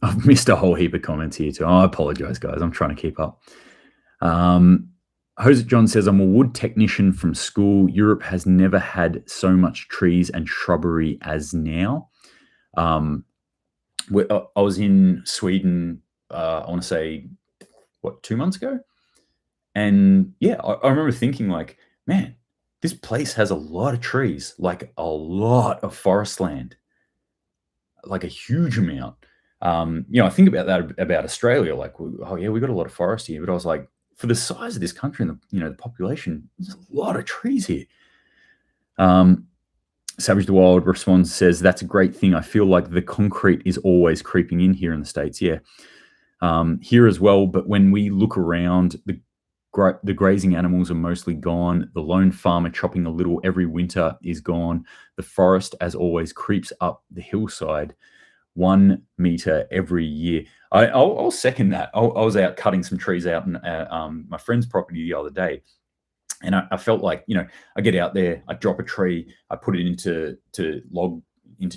I've missed a whole heap of comments here too. I apologize, guys. I'm trying to keep up. Jose John says, I'm a wood technician from school. Europe has never had so much trees and shrubbery as now. I was in Sweden, I want to say, 2 months ago? And yeah, I remember thinking like, man, this place has a lot of trees, like a lot of forest land, like a huge amount. I think about that about Australia, like, oh yeah, we got a lot of forest here, but I was like, for the size of this country and the population, there's a lot of trees here. Savage the Wild responds, says, that's a great thing. I feel like the concrete is always creeping in here in the States. Yeah, here as well. But when we look around, the grazing animals are mostly gone. The lone farmer chopping a little every winter is gone. The forest, as always, creeps up the hillside 1 meter every year. I'll second that. I was out cutting some trees out in my friend's property the other day, and I felt like, I get out there, I drop a tree, I put it into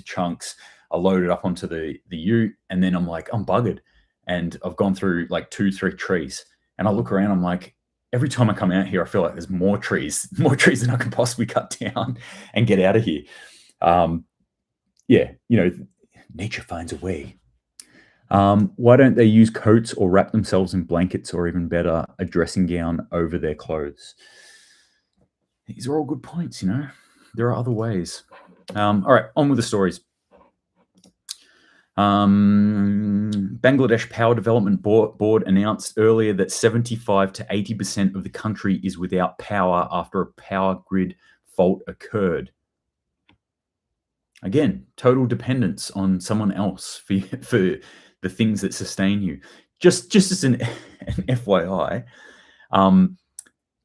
chunks, I load it up onto the ute, and then I'm like, I'm buggered, and I've gone through like 2-3 trees, and I look around, I'm like, every time I come out here, I feel like there's more trees than I can possibly cut down and get out of here. Nature finds a way. Why don't they use coats or wrap themselves in blankets, or even better, a dressing gown over their clothes? These are all good points, There are other ways. All right, on with the stories. Bangladesh Power Development Board announced earlier that 75 to 80% of the country is without power after a power grid fault occurred. Again, total dependence on someone else for the things that sustain you. Just as an FYI,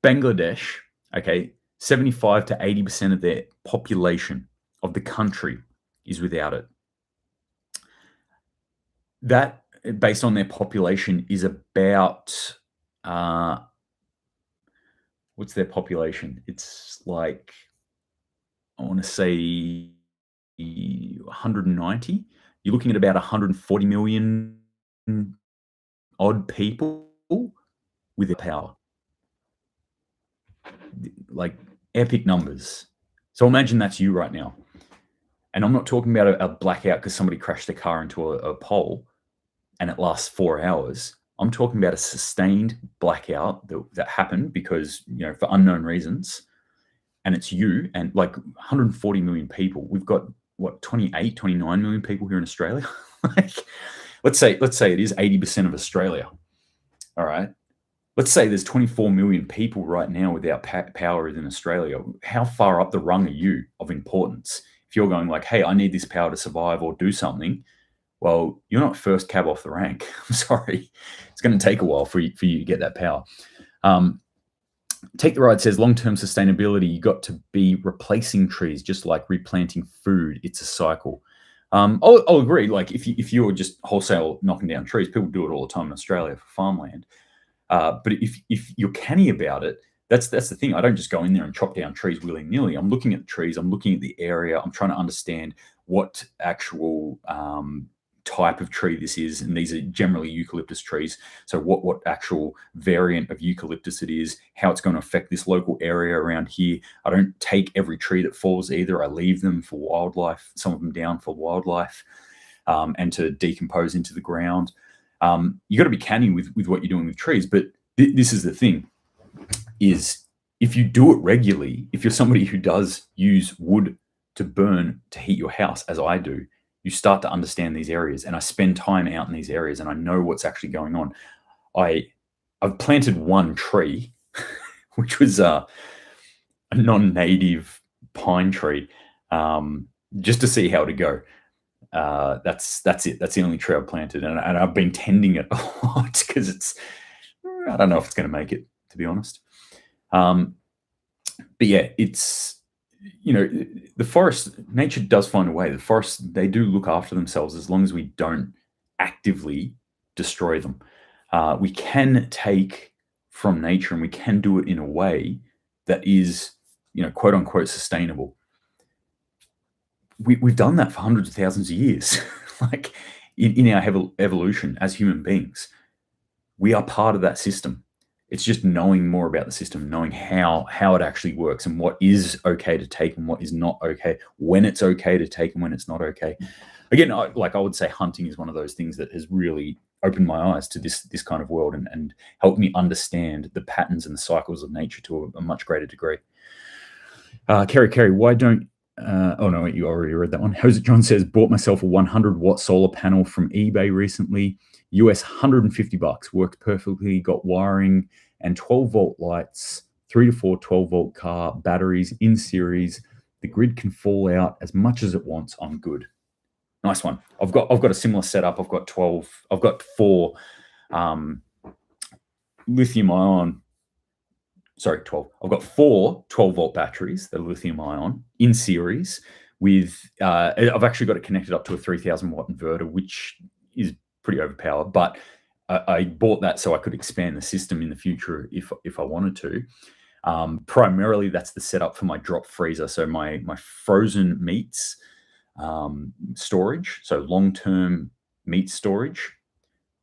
Bangladesh, okay, 75 to 80% of their population of the country is without it. That, based on their population, is about, what's their population? It's like, I want to say 190. You're looking at about 140 million odd people with their power. Like epic numbers. So imagine that's you right now. And I'm not talking about a blackout because somebody crashed their car into a pole and it lasts 4 hours. I'm talking about a sustained blackout that happened because, for unknown reasons. And it's you and like 140 million people. We've got, 28, 29 million people here in Australia? Like, let's say it is 80% of Australia. All right. Let's say there's 24 million people right now without power in Australia. How far up the rung are you of importance? If you're going like, hey, I need this power to survive or do something, well, you're not first cab off the rank. I'm sorry. It's going to take a while for you to get that power. Take the Ride says long-term sustainability, you got to be replacing trees, just like replanting food. It's a cycle. I'll agree. Like if you're just wholesale knocking down trees, people do it all the time in Australia for farmland. But if you're canny about it, that's the thing. I don't just go in there and chop down trees willy-nilly. I'm looking at the trees. I'm looking at the area. I'm trying to understand what actual type of tree this is, and these are generally eucalyptus trees. So what actual variant of eucalyptus it is, how it's going to affect this local area around here. I don't take every tree that falls either. I leave them for wildlife, some of them down for wildlife, and to decompose into the ground. You got to be canny with what you're doing with trees. But this is the thing, is if you do it regularly, if you're somebody who does use wood to burn to heat your house, as I do, you start to understand these areas. And I spend time out in these areas and I know what's actually going on. I've planted one tree, which was a non-native pine tree, just to see how it'd go. That's it. That's the only tree I've planted, and I've been tending it a lot because I don't know if it's going to make it, to be honest. But yeah, it's, the forest, nature does find a way. The forests, they do look after themselves as long as we don't actively destroy them. We can take from nature and we can do it in a way that is, quote unquote sustainable. We've done that for hundreds of thousands of years. Like in our evolution as human beings, we are part of that system. It's just knowing more about the system, knowing how it actually works and what is okay to take and what is not okay, when it's okay to take and when it's not okay. Again, I would say hunting is one of those things that has really opened my eyes to this kind of world and helped me understand the patterns and the cycles of nature to a much greater degree. Kerry, why don't oh no, you already read that one. Jose John says, bought myself a 100-watt solar panel from eBay recently. US $150, worked perfectly, got wiring and 12-volt lights, 3 to 4 12-volt car batteries in series. The grid can fall out as much as it wants. I'm good. Nice one. I've got a similar setup. I've got 4 lithium ion. Sorry, 12. I've got 4 12-volt batteries that are lithium ion in series with, I've actually got it connected up to a 3,000-watt inverter, which is pretty overpowered, but I bought that so I could expand the system in the future if I wanted to. Primarily, that's the setup for my drop freezer. So my frozen meats storage, so long-term meat storage,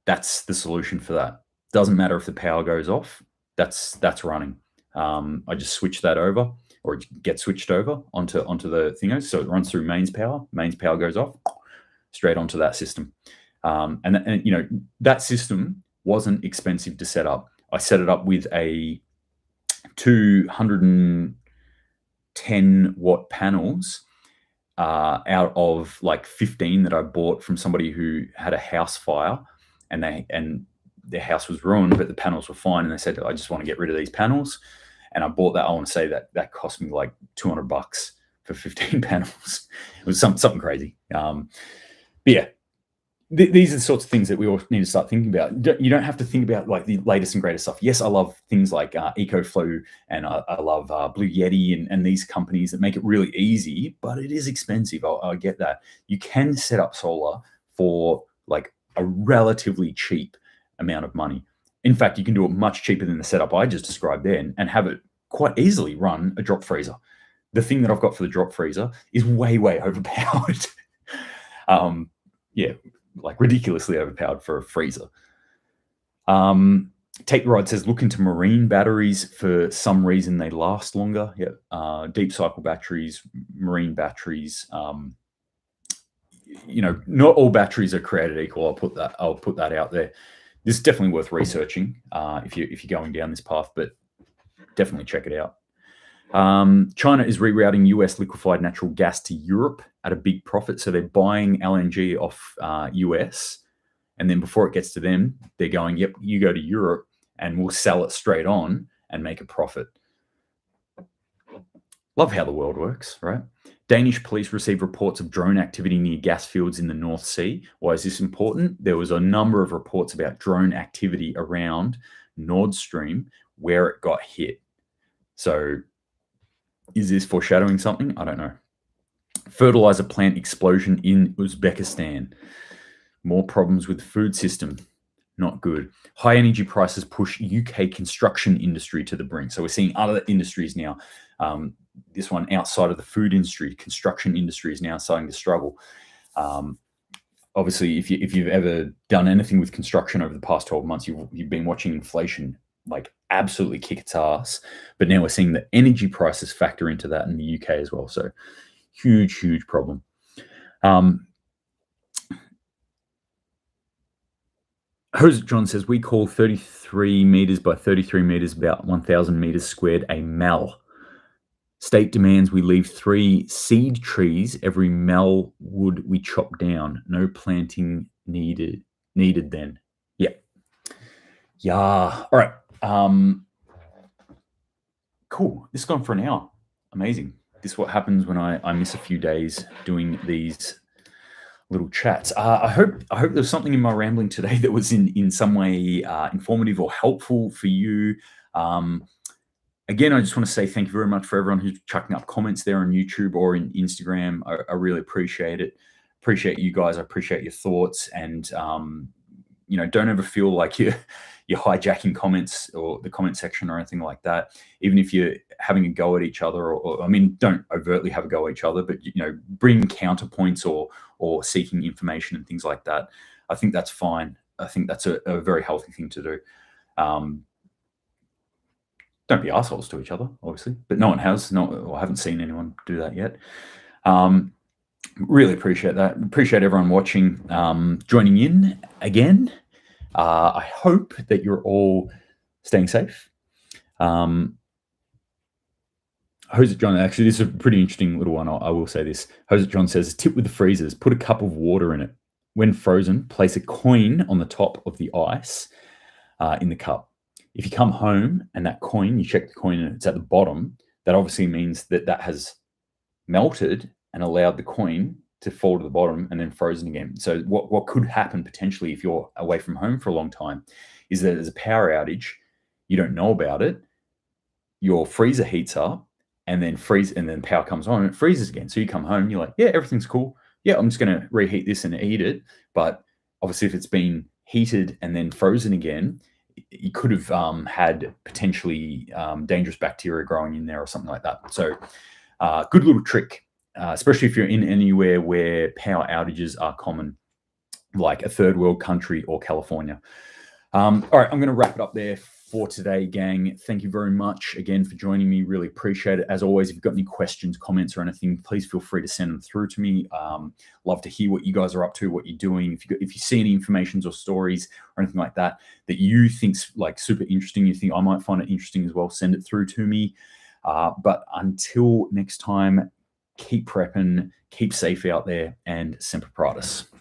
that's the solution for that. Doesn't matter if the power goes off, that's running. I just switch that over, or it gets switched over onto the thingos. So it runs through mains power. Mains power goes off, straight onto that system. And that system wasn't expensive to set up. I set it up with a 210-watt panels out of like 15 that I bought from somebody who had a house fire, and their house was ruined, but the panels were fine. And they said, I just want to get rid of these panels. And I bought that. I want to say that cost me like $200 for 15 panels. It was something crazy. But yeah, these are the sorts of things that we all need to start thinking about. You don't have to think about like the latest and greatest stuff. Yes, I love things like EcoFlow, and I love Blue Yeti and these companies that make it really easy, but it is expensive. I get that. You can set up solar for like a relatively cheap amount of money. In fact, you can do it much cheaper than the setup I just described there and have it quite easily run a drop freezer. the thing that I've got for the drop freezer is way overpowered. Yeah, like ridiculously overpowered for a freezer. Take the Ride says, look into marine batteries. For some reason, they last longer. Yeah, deep cycle batteries, marine batteries. Not all batteries are created equal. I'll put that out there. This is definitely worth researching if you're going down this path, but definitely check it out. China is rerouting US liquefied natural gas to Europe at a big profit. So they're buying LNG off US, and then before it gets to them, they're going, yep, you go to Europe and we'll sell it straight on and make a profit. Love how the world works, right? Danish police received reports of drone activity near gas fields in the North Sea. Why is this important? There was a number of reports about drone activity around Nord Stream where it got hit. So is this foreshadowing something? I don't know. Fertilizer plant explosion in Uzbekistan. More problems with the food system. Not good. High energy prices push UK construction industry to the brink. So we're seeing other industries now. This one outside of the food industry, construction industry is now starting to struggle. Obviously, if you've ever done anything with construction over the past 12 months, you've been watching inflation like absolutely kick its ass. But now we're seeing the energy prices factor into that in the UK as well. So huge problem. Jose John says, we call 33 meters by 33 meters, about 1,000 meters squared, a mel. State demands we leave 3 seed trees every mel wood we chop down. No planting needed then. Yeah. All right. Cool. This has gone for an hour. Amazing. This is what happens when I miss a few days doing these little chats. I hope there's something in my rambling today that was in some way informative or helpful for you. Again, I just want to say thank you very much for everyone who's chucking up comments there on YouTube or in Instagram. I really appreciate it. Appreciate you guys. I appreciate your thoughts, and don't ever feel like you're hijacking comments or the comment section or anything like that. Even if you're having a go at each other, or don't overtly have a go at each other, but bring counterpoints or seeking information and things like that. I think that's fine. I think that's a very healthy thing to do. Don't be assholes to each other, obviously, but no one has. I haven't seen anyone do that yet. Really appreciate that. Appreciate everyone watching, joining in again. I hope that you're all staying safe. Jose John, actually, this is a pretty interesting little one. I will say this. Jose John says, tip with the freezers, put a cup of water in it. When frozen, place a coin on the top of the ice in the cup. If you come home and that coin, you check the coin and it's at the bottom, that obviously means that has melted and allowed the coin to fall to the bottom and then frozen again. So what could happen potentially if you're away from home for a long time is that there's a power outage, you don't know about it, your freezer heats up and then power comes on and it freezes again. So you come home, you're like, yeah, everything's cool. Yeah, I'm just going to reheat this and eat it. But obviously if it's been heated and then frozen again, you could have had potentially dangerous bacteria growing in there or something like that. So good little trick, especially if you're in anywhere where power outages are common, like a third world country or California. All right, I'm going to wrap it up there for today, gang. Thank you very much again for joining me. Really appreciate it. As always, if you've got any questions, comments, or anything, please feel free to send them through to me. Love to hear what you guys are up to, what you're doing. If you see any informations or stories or anything like that you think's like super interesting, you think I might find it interesting as well, send it through to me. But until next time, keep prepping, keep safe out there, and Semper Paratus.